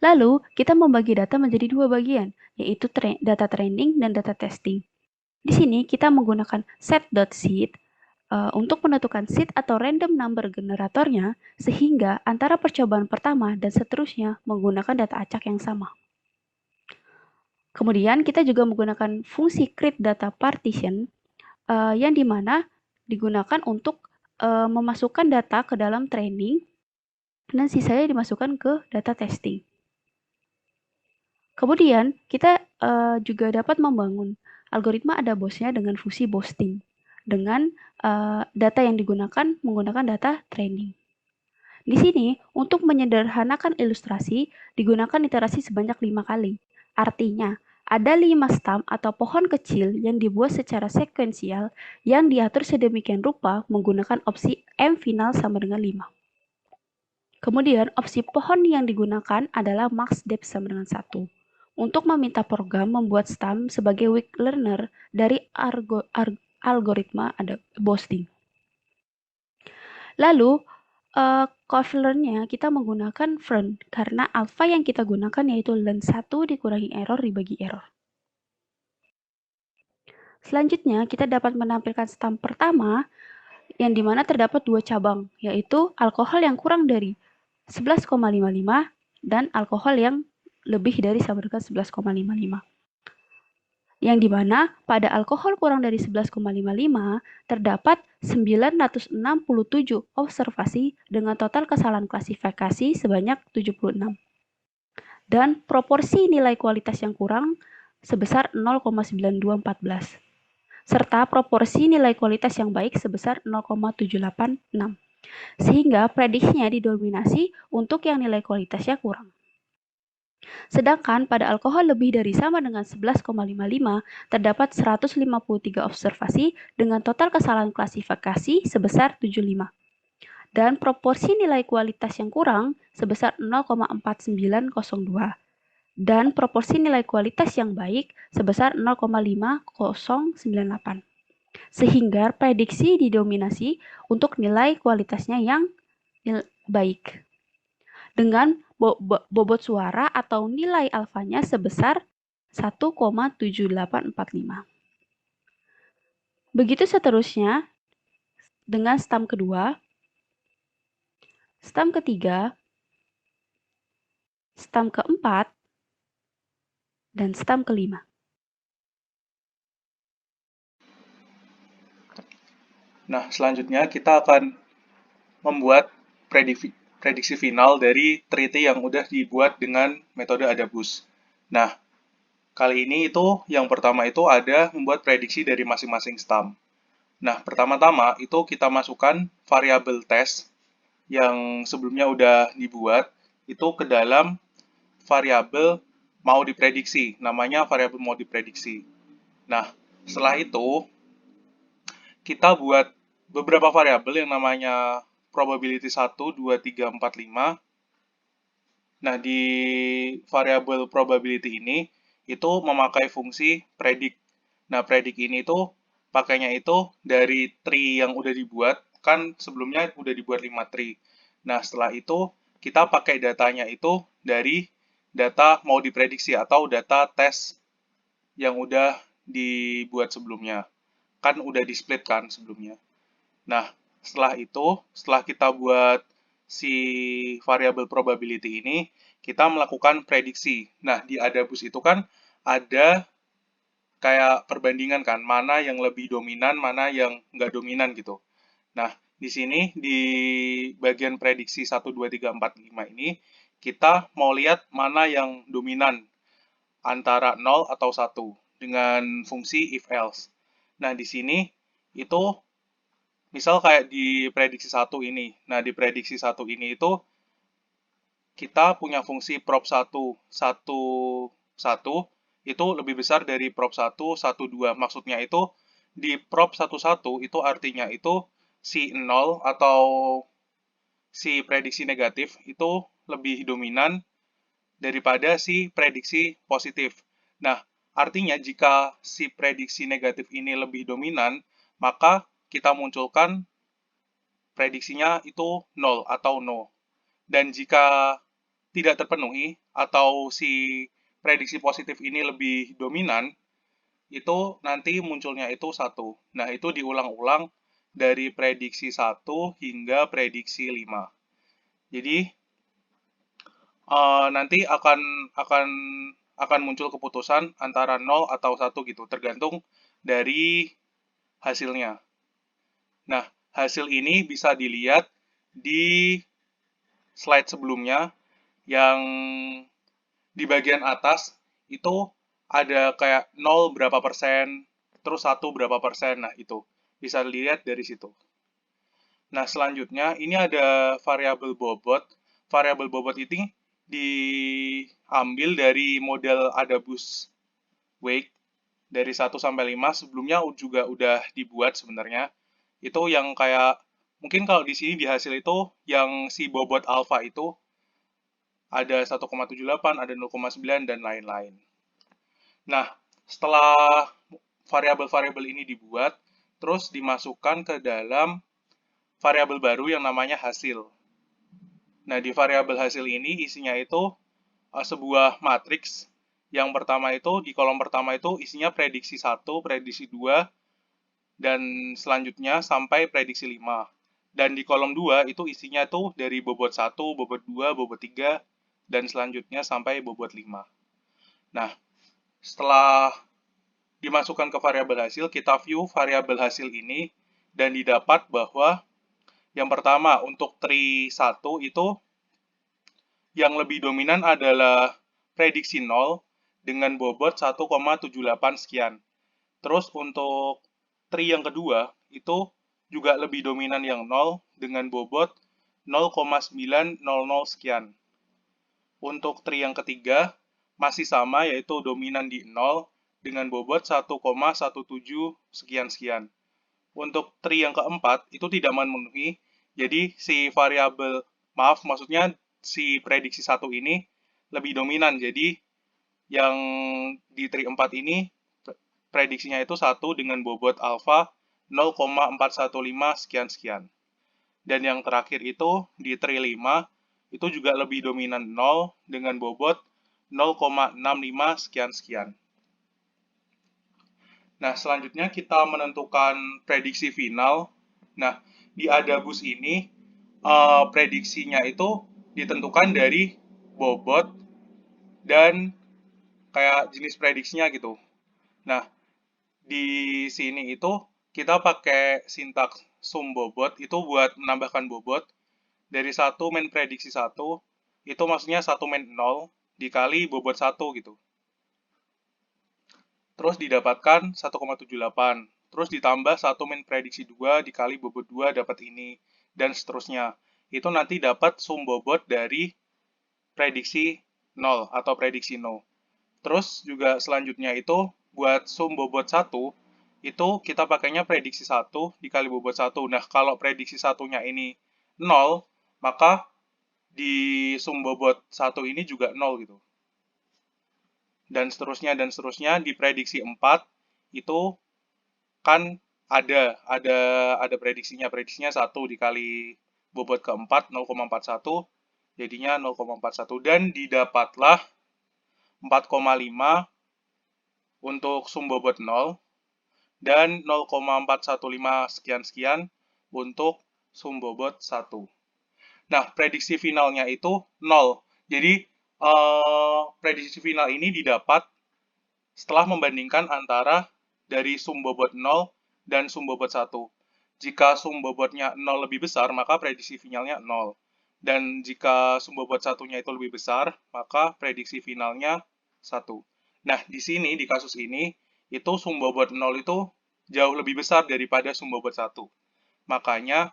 Lalu, kita membagi data menjadi dua bagian, yaitu data training dan data testing. Di sini kita menggunakan set.seed untuk menentukan seed atau random number generatornya, sehingga antara percobaan pertama dan seterusnya menggunakan data acak yang sama. Kemudian kita juga menggunakan fungsi create data partition yang dimana digunakan untuk memasukkan data ke dalam training dan sisanya dimasukkan ke data testing. Kemudian kita juga dapat membangun algoritma ADABOS-nya dengan fungsi boosting dengan data yang digunakan menggunakan data training. Di sini, untuk menyederhanakan ilustrasi, digunakan iterasi sebanyak 5 kali. Artinya, ada 5 stam atau pohon kecil yang dibuat secara sekuensial yang diatur sedemikian rupa menggunakan opsi M final sama dengan 5. Kemudian, opsi pohon yang digunakan adalah max depth sama dengan 1. Untuk meminta program membuat stam sebagai weak learner dari algoritma ada boosting. Lalu, coefficientnya kita menggunakan Fern karena alpha yang kita gunakan yaitu len 1 dikurangi error dibagi error. Selanjutnya, kita dapat menampilkan stam pertama yang dimana terdapat dua cabang, yaitu alkohol yang kurang dari 11,55 dan alkohol yang lebih dari sama dengan 11,55. Yang dimana pada alkohol kurang dari 11,55 terdapat 967 observasi dengan total kesalahan klasifikasi sebanyak 76. Dan proporsi nilai kualitas yang kurang sebesar 0,9214. Serta proporsi nilai kualitas yang baik sebesar 0,786. Sehingga prediksinya didominasi untuk yang nilai kualitasnya kurang. Sedangkan pada alkohol lebih dari sama dengan 11,55 terdapat 153 observasi dengan total kesalahan klasifikasi sebesar 75. Dan proporsi nilai kualitas yang kurang sebesar 0,4902. Dan proporsi nilai kualitas yang baik sebesar 0,5098. Sehingga prediksi didominasi untuk nilai kualitasnya yang baik. Dengan bobot suara atau nilai alfanya sebesar 1,7845. Begitu seterusnya dengan stam kedua, stam ketiga, stam keempat, dan stam kelima. Nah, selanjutnya kita akan membuat prediksi final dari tree yang udah dibuat dengan metode ADABUS. Nah, kali ini itu yang pertama itu ada membuat prediksi dari masing-masing stum. Nah, pertama-tama itu kita masukkan variabel test yang sebelumnya udah dibuat itu ke dalam variabel mau diprediksi, namanya variabel mau diprediksi. Nah, setelah itu kita buat beberapa variabel yang namanya probability 1, 2, 3, 4, 5. Nah, di variabel probability ini itu memakai fungsi predict. Nah, predict ini tuh pakainya itu dari tree yang udah dibuat, kan sebelumnya udah dibuat 5 tree. Nah, setelah itu kita pakai datanya itu dari data mau diprediksi atau data tes yang udah dibuat sebelumnya. Kan udah di-split kan sebelumnya. Nah, setelah kita buat si variabel probability ini, kita melakukan prediksi. Nah, di ADABUS itu kan ada kayak perbandingan kan, mana yang lebih dominan, mana yang nggak dominan gitu. Nah, di sini di bagian prediksi 1, 2, 3, 4, 5 ini, kita mau lihat mana yang dominan antara 0 atau 1 dengan fungsi if else. Nah, di sini itu misal kayak di prediksi 1 ini. Nah, di prediksi 1 ini itu kita punya fungsi prop 1, 1, 1 itu lebih besar dari prop 1, 1, 2. Maksudnya itu di prop 1, 1 itu artinya itu si 0 atau si prediksi negatif itu lebih dominan daripada si prediksi positif. Nah, artinya jika si prediksi negatif ini lebih dominan, maka kita munculkan prediksinya itu 0 atau no. Dan jika tidak terpenuhi atau si prediksi positif ini lebih dominan, itu nanti munculnya itu 1. Nah, itu diulang-ulang dari prediksi 1 hingga prediksi 5. Jadi, nanti akan muncul keputusan antara 0 atau 1 gitu, tergantung dari hasilnya. Nah, hasil ini bisa dilihat di slide sebelumnya yang di bagian atas itu ada kayak 0 berapa persen, terus 1 berapa persen. Nah, itu bisa dilihat dari situ. Nah, selanjutnya ini ada variabel bobot. Variabel bobot ini diambil dari model ADABUS weight dari 1 sampai 5. Sebelumnya juga udah dibuat sebenarnya. Itu yang kayak mungkin kalau di sini di hasil itu yang si bobot alfa itu ada 1,78, ada 0,9 dan lain-lain. Nah, setelah variabel-variabel ini dibuat, terus dimasukkan ke dalam variabel baru yang namanya hasil. Nah, di variabel hasil ini isinya itu sebuah matriks. Yang pertama itu, di kolom pertama itu isinya prediksi 1, prediksi 2, dan selanjutnya sampai prediksi 5. Dan di kolom 2 itu isinya tuh dari bobot 1, bobot 2, bobot 3, dan selanjutnya sampai bobot 5. Nah, setelah dimasukkan ke variabel hasil, kita view variabel hasil ini, dan didapat bahwa yang pertama, untuk tree 1 itu yang lebih dominan adalah prediksi 0 dengan bobot 1,78 sekian. Terus untuk tree yang kedua itu juga lebih dominan yang 0 dengan bobot 0,900 sekian. Untuk tree yang ketiga masih sama, yaitu dominan di 0 dengan bobot 1,17 sekian-sekian. Untuk tree yang keempat itu tidak memenuhi, jadi maksudnya si prediksi 1 ini lebih dominan, jadi yang di tree 4 ini prediksinya itu 1 dengan bobot alfa 0,415 sekian-sekian. Dan yang terakhir itu di tree 5 itu juga lebih dominan 0 dengan bobot 0,65 sekian-sekian. Nah, selanjutnya kita menentukan prediksi final. Nah, di ADABUS ini prediksinya itu ditentukan dari bobot dan kayak jenis prediksinya gitu. Nah, di sini itu kita pakai sintaks sum bobot itu buat menambahkan bobot, dari 1 min prediksi 1, itu maksudnya 1 min 0 dikali bobot 1 gitu. Terus didapatkan 1,78. Terus ditambah 1 min prediksi 2 dikali bobot 2 dapat ini. Dan seterusnya. Itu nanti dapat sum bobot dari prediksi 0 atau prediksi no. Terus juga selanjutnya itu buat sum bobot 1, itu kita pakainya prediksi 1 dikali bobot 1. Nah, kalau prediksi 1-nya ini 0, maka di sum bobot 1 ini juga 0 gitu. Dan seterusnya di prediksi 4 itu kan ada prediksinya 1 dikali bobot keempat 0,41 jadinya 0,41 dan didapatlah 4,5 untuk sum bobot 0 dan 0,415 sekian-sekian untuk sum bobot 1. Nah, prediksi finalnya itu 0. Jadi, prediksi final ini didapat setelah membandingkan antara dari sum bobot 0 dan sum bobot 1. Jika sum bobotnya 0 lebih besar, maka prediksi finalnya 0. Dan jika sum bobot 1-nya itu lebih besar, maka prediksi finalnya 1. Nah, di sini, di kasus ini, itu sum bobot 0 itu jauh lebih besar daripada sum bobot 1. Makanya,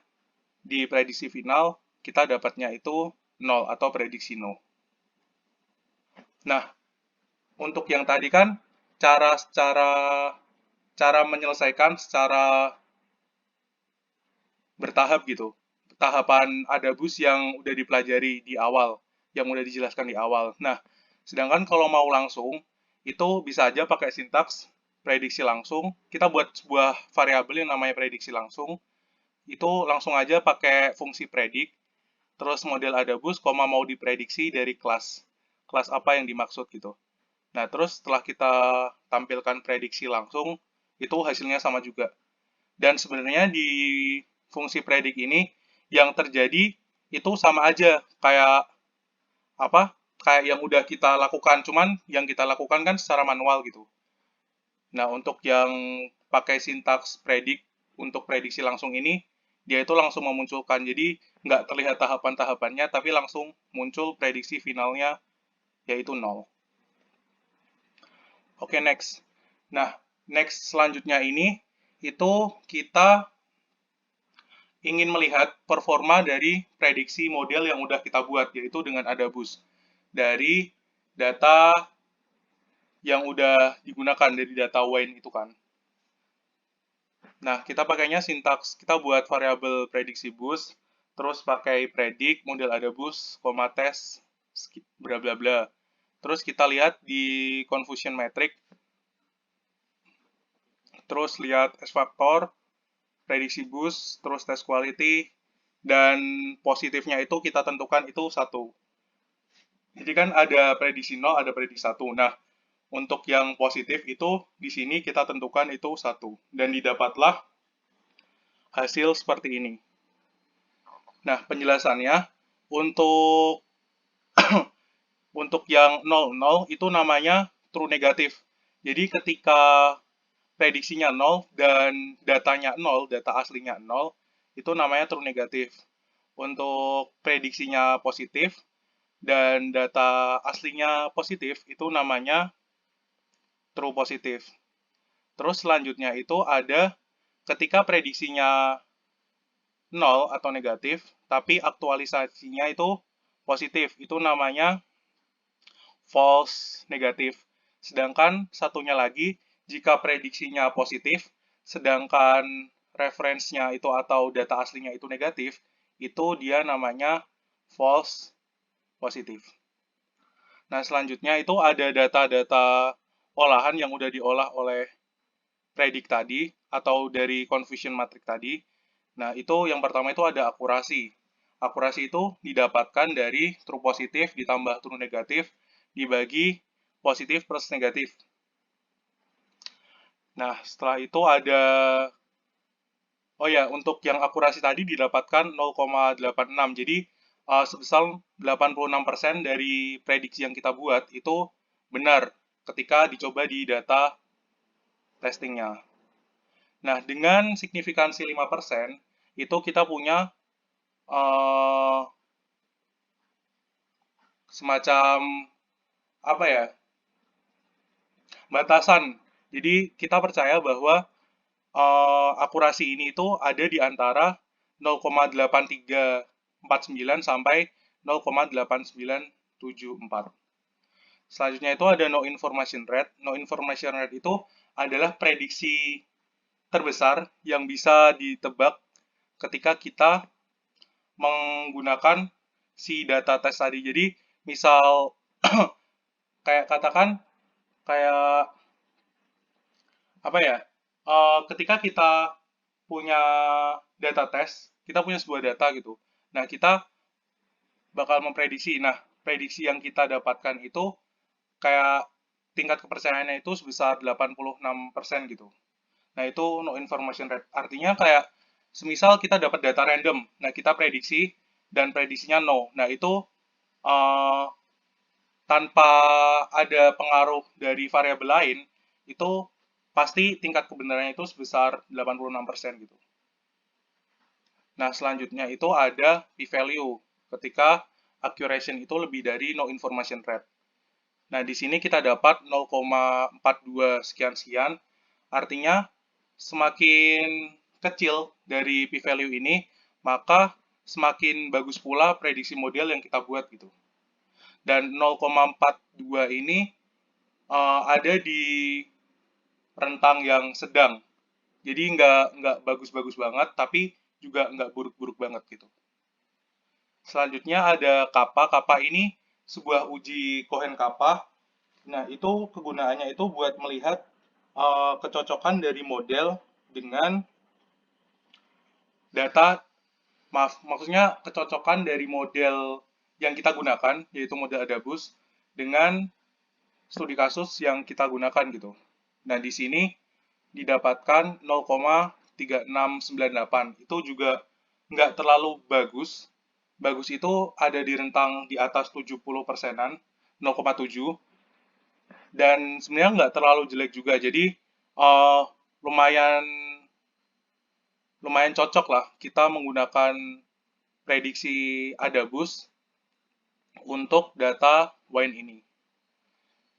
di prediksi final, kita dapatnya itu 0 atau prediksi no. Nah, untuk yang tadi kan, cara menyelesaikan secara bertahap gitu. Tahapan adabus yang udah dipelajari di awal, yang udah dijelaskan di awal. Nah, sedangkan kalau mau langsung, itu bisa aja pakai sintaks prediksi langsung. Kita buat sebuah variabel yang namanya prediksi langsung. Itu langsung aja pakai fungsi predik, terus model adabus, mau diprediksi dari kelas apa yang dimaksud gitu. Nah, terus setelah kita tampilkan prediksi langsung, itu hasilnya sama juga. Dan sebenarnya di fungsi predik ini, yang terjadi itu sama aja kayak kayak yang udah kita lakukan, cuman yang kita lakukan kan secara manual gitu. Nah, untuk yang pakai sintaks predik untuk prediksi langsung ini, dia itu langsung memunculkan. Jadi, nggak terlihat tahapan-tahapannya, tapi langsung muncul prediksi finalnya, yaitu 0. Oke, next. Nah, next selanjutnya ini, itu kita ingin melihat performa dari prediksi model yang udah kita buat, yaitu dengan adabus. Dari data yang udah digunakan, dari data Wine itu kan. Nah, kita pakainya sintaks, kita buat variabel prediksi bus, terus pakai predik, model adabus, tes, bla bla bla. Terus kita lihat di confusion metric, terus lihat S-faktor, prediksi bus, terus test quality, dan positifnya itu kita tentukan itu 1. Jadi kan ada prediksi 0, ada prediksi 1. Nah, untuk yang positif itu di sini kita tentukan itu 1. Dan didapatlah hasil seperti ini. Nah, penjelasannya untuk untuk yang 0,0 itu namanya true negatif. Jadi ketika prediksinya 0 dan datanya 0, data aslinya 0, itu namanya true negatif. Untuk prediksinya positif dan data aslinya positif, itu namanya true positif. Terus selanjutnya itu ada ketika prediksinya 0 atau negatif, tapi aktualisasinya itu positif. Itu namanya false negatif. Sedangkan satunya lagi, jika prediksinya positif, sedangkan referensinya itu atau data aslinya itu negatif, itu dia namanya false positif. Nah, selanjutnya itu ada data-data olahan yang udah diolah oleh predik tadi, atau dari confusion matrix tadi. Nah, itu yang pertama itu ada akurasi. Akurasi itu didapatkan dari true positif ditambah true negatif, dibagi positif plus negatif. Nah, setelah itu ada, untuk yang akurasi tadi didapatkan 0,86. Jadi, sebesar 86% dari prediksi yang kita buat itu benar ketika dicoba di data testingnya. Nah, dengan signifikansi 5%, itu kita punya eh, semacam apa ya, batasan. Jadi kita percaya bahwa akurasi ini itu ada di antara 0,8349 sampai 0,8974. Selanjutnya itu ada no information rate. No information rate itu adalah prediksi terbesar yang bisa ditebak ketika kita menggunakan si data tes tadi. Jadi misal kayak katakan kayak apa ya? Ketika kita punya data tes, kita punya sebuah data gitu. Nah, kita bakal memprediksi. Nah, prediksi yang kita dapatkan itu kayak tingkat kepercayaannya itu sebesar 86% gitu. Nah, itu no information rate. Artinya kayak semisal kita dapat data random, nah kita prediksi dan prediksinya no. Nah, itu uh, tanpa ada pengaruh dari variabel lain, itu pasti tingkat kebenarannya itu sebesar 86% gitu. Nah, selanjutnya itu ada p-value ketika accuracy itu lebih dari no information rate. Nah, di sini kita dapat 0,42 sekian-sekian, artinya semakin kecil dari p-value ini, maka semakin bagus pula prediksi model yang kita buat gitu. Dan 0,42 ini ada di rentang yang sedang. Jadi nggak bagus-bagus banget, tapi juga nggak buruk-buruk banget gitu. Selanjutnya ada kappa. Kappa ini sebuah uji Cohen kappa. Nah, itu kegunaannya itu buat melihat kecocokan dari model dengan data, maksudnya kecocokan dari model yang kita gunakan, yaitu model Adabus, dengan studi kasus yang kita gunakan gitu. Nah, di sini didapatkan 0,3698. Itu juga nggak terlalu bagus. Bagus itu ada di rentang di atas 70%-an, 0,7. Dan sebenarnya nggak terlalu jelek juga. Jadi lumayan cocok lah kita menggunakan prediksi Adabus untuk data wine ini.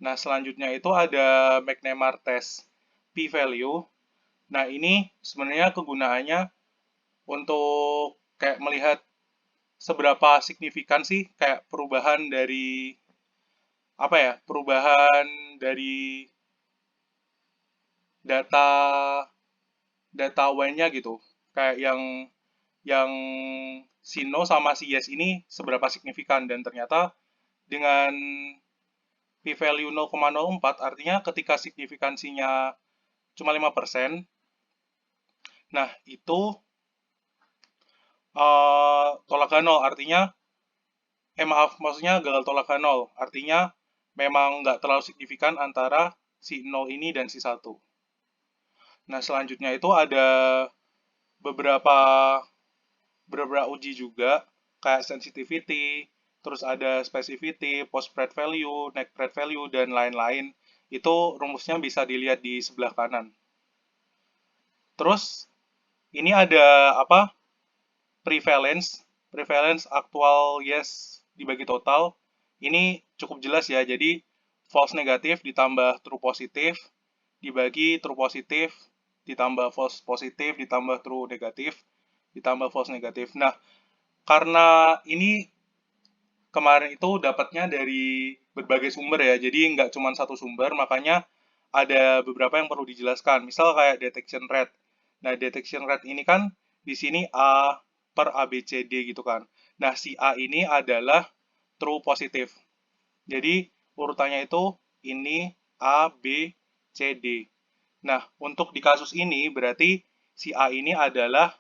Nah, selanjutnya itu ada McNemar test p-value. Nah, ini sebenarnya kegunaannya untuk kayak melihat seberapa signifikan sih kayak perubahan dari apa ya? Perubahan dari data wine-nya gitu. Kayak yang si no sama si yes ini seberapa signifikan, dan ternyata dengan p-value 0,04 artinya ketika signifikansinya cuma 5%, nah itu tolak nol, artinya maksudnya gagal tolak nol, artinya memang nggak terlalu signifikan antara si 0 ini dan si 1. Nah, selanjutnya itu ada beberapa uji juga, kayak sensitivity, terus ada specificity, post spread value, net spread value, dan lain-lain. Itu rumusnya bisa dilihat di sebelah kanan. Terus, ini ada apa? Prevalence aktual yes dibagi total. Ini cukup jelas ya, jadi false negatif ditambah true positif, dibagi true positif, ditambah false positif, ditambah true negatif, ditambah false negatif. Nah, karena ini kemarin itu dapatnya dari berbagai sumber ya, jadi nggak cuma satu sumber, makanya ada beberapa yang perlu dijelaskan. Misal kayak detection rate. Nah, detection rate ini kan di sini A per ABCD gitu kan. Nah, si A ini adalah true positif. Jadi, urutannya itu ini A, B, C, D. Nah, untuk di kasus ini berarti si A ini adalah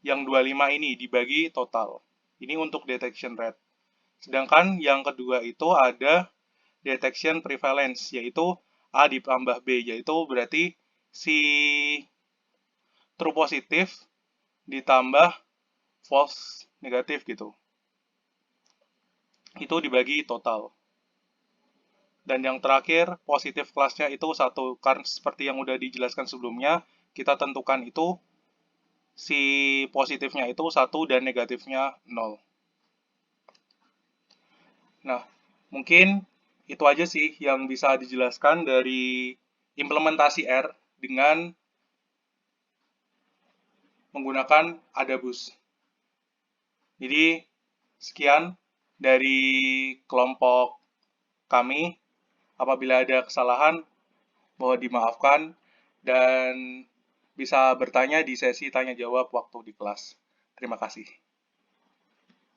yang 25 ini dibagi total. Ini untuk detection rate. Sedangkan yang kedua itu ada detection prevalence, yaitu A ditambah B, yaitu berarti si true positif ditambah false negatif gitu. Itu dibagi total. Dan yang terakhir, positif kelasnya itu 1. Karena seperti yang udah dijelaskan sebelumnya, kita tentukan itu si positifnya itu 1 dan negatifnya 0. Nah, mungkin itu aja sih yang bisa dijelaskan dari implementasi R dengan menggunakan ADABUS. Jadi, sekian dari kelompok kami. Apabila ada kesalahan, mohon dimaafkan dan bisa bertanya di sesi tanya jawab waktu di kelas. Terima kasih.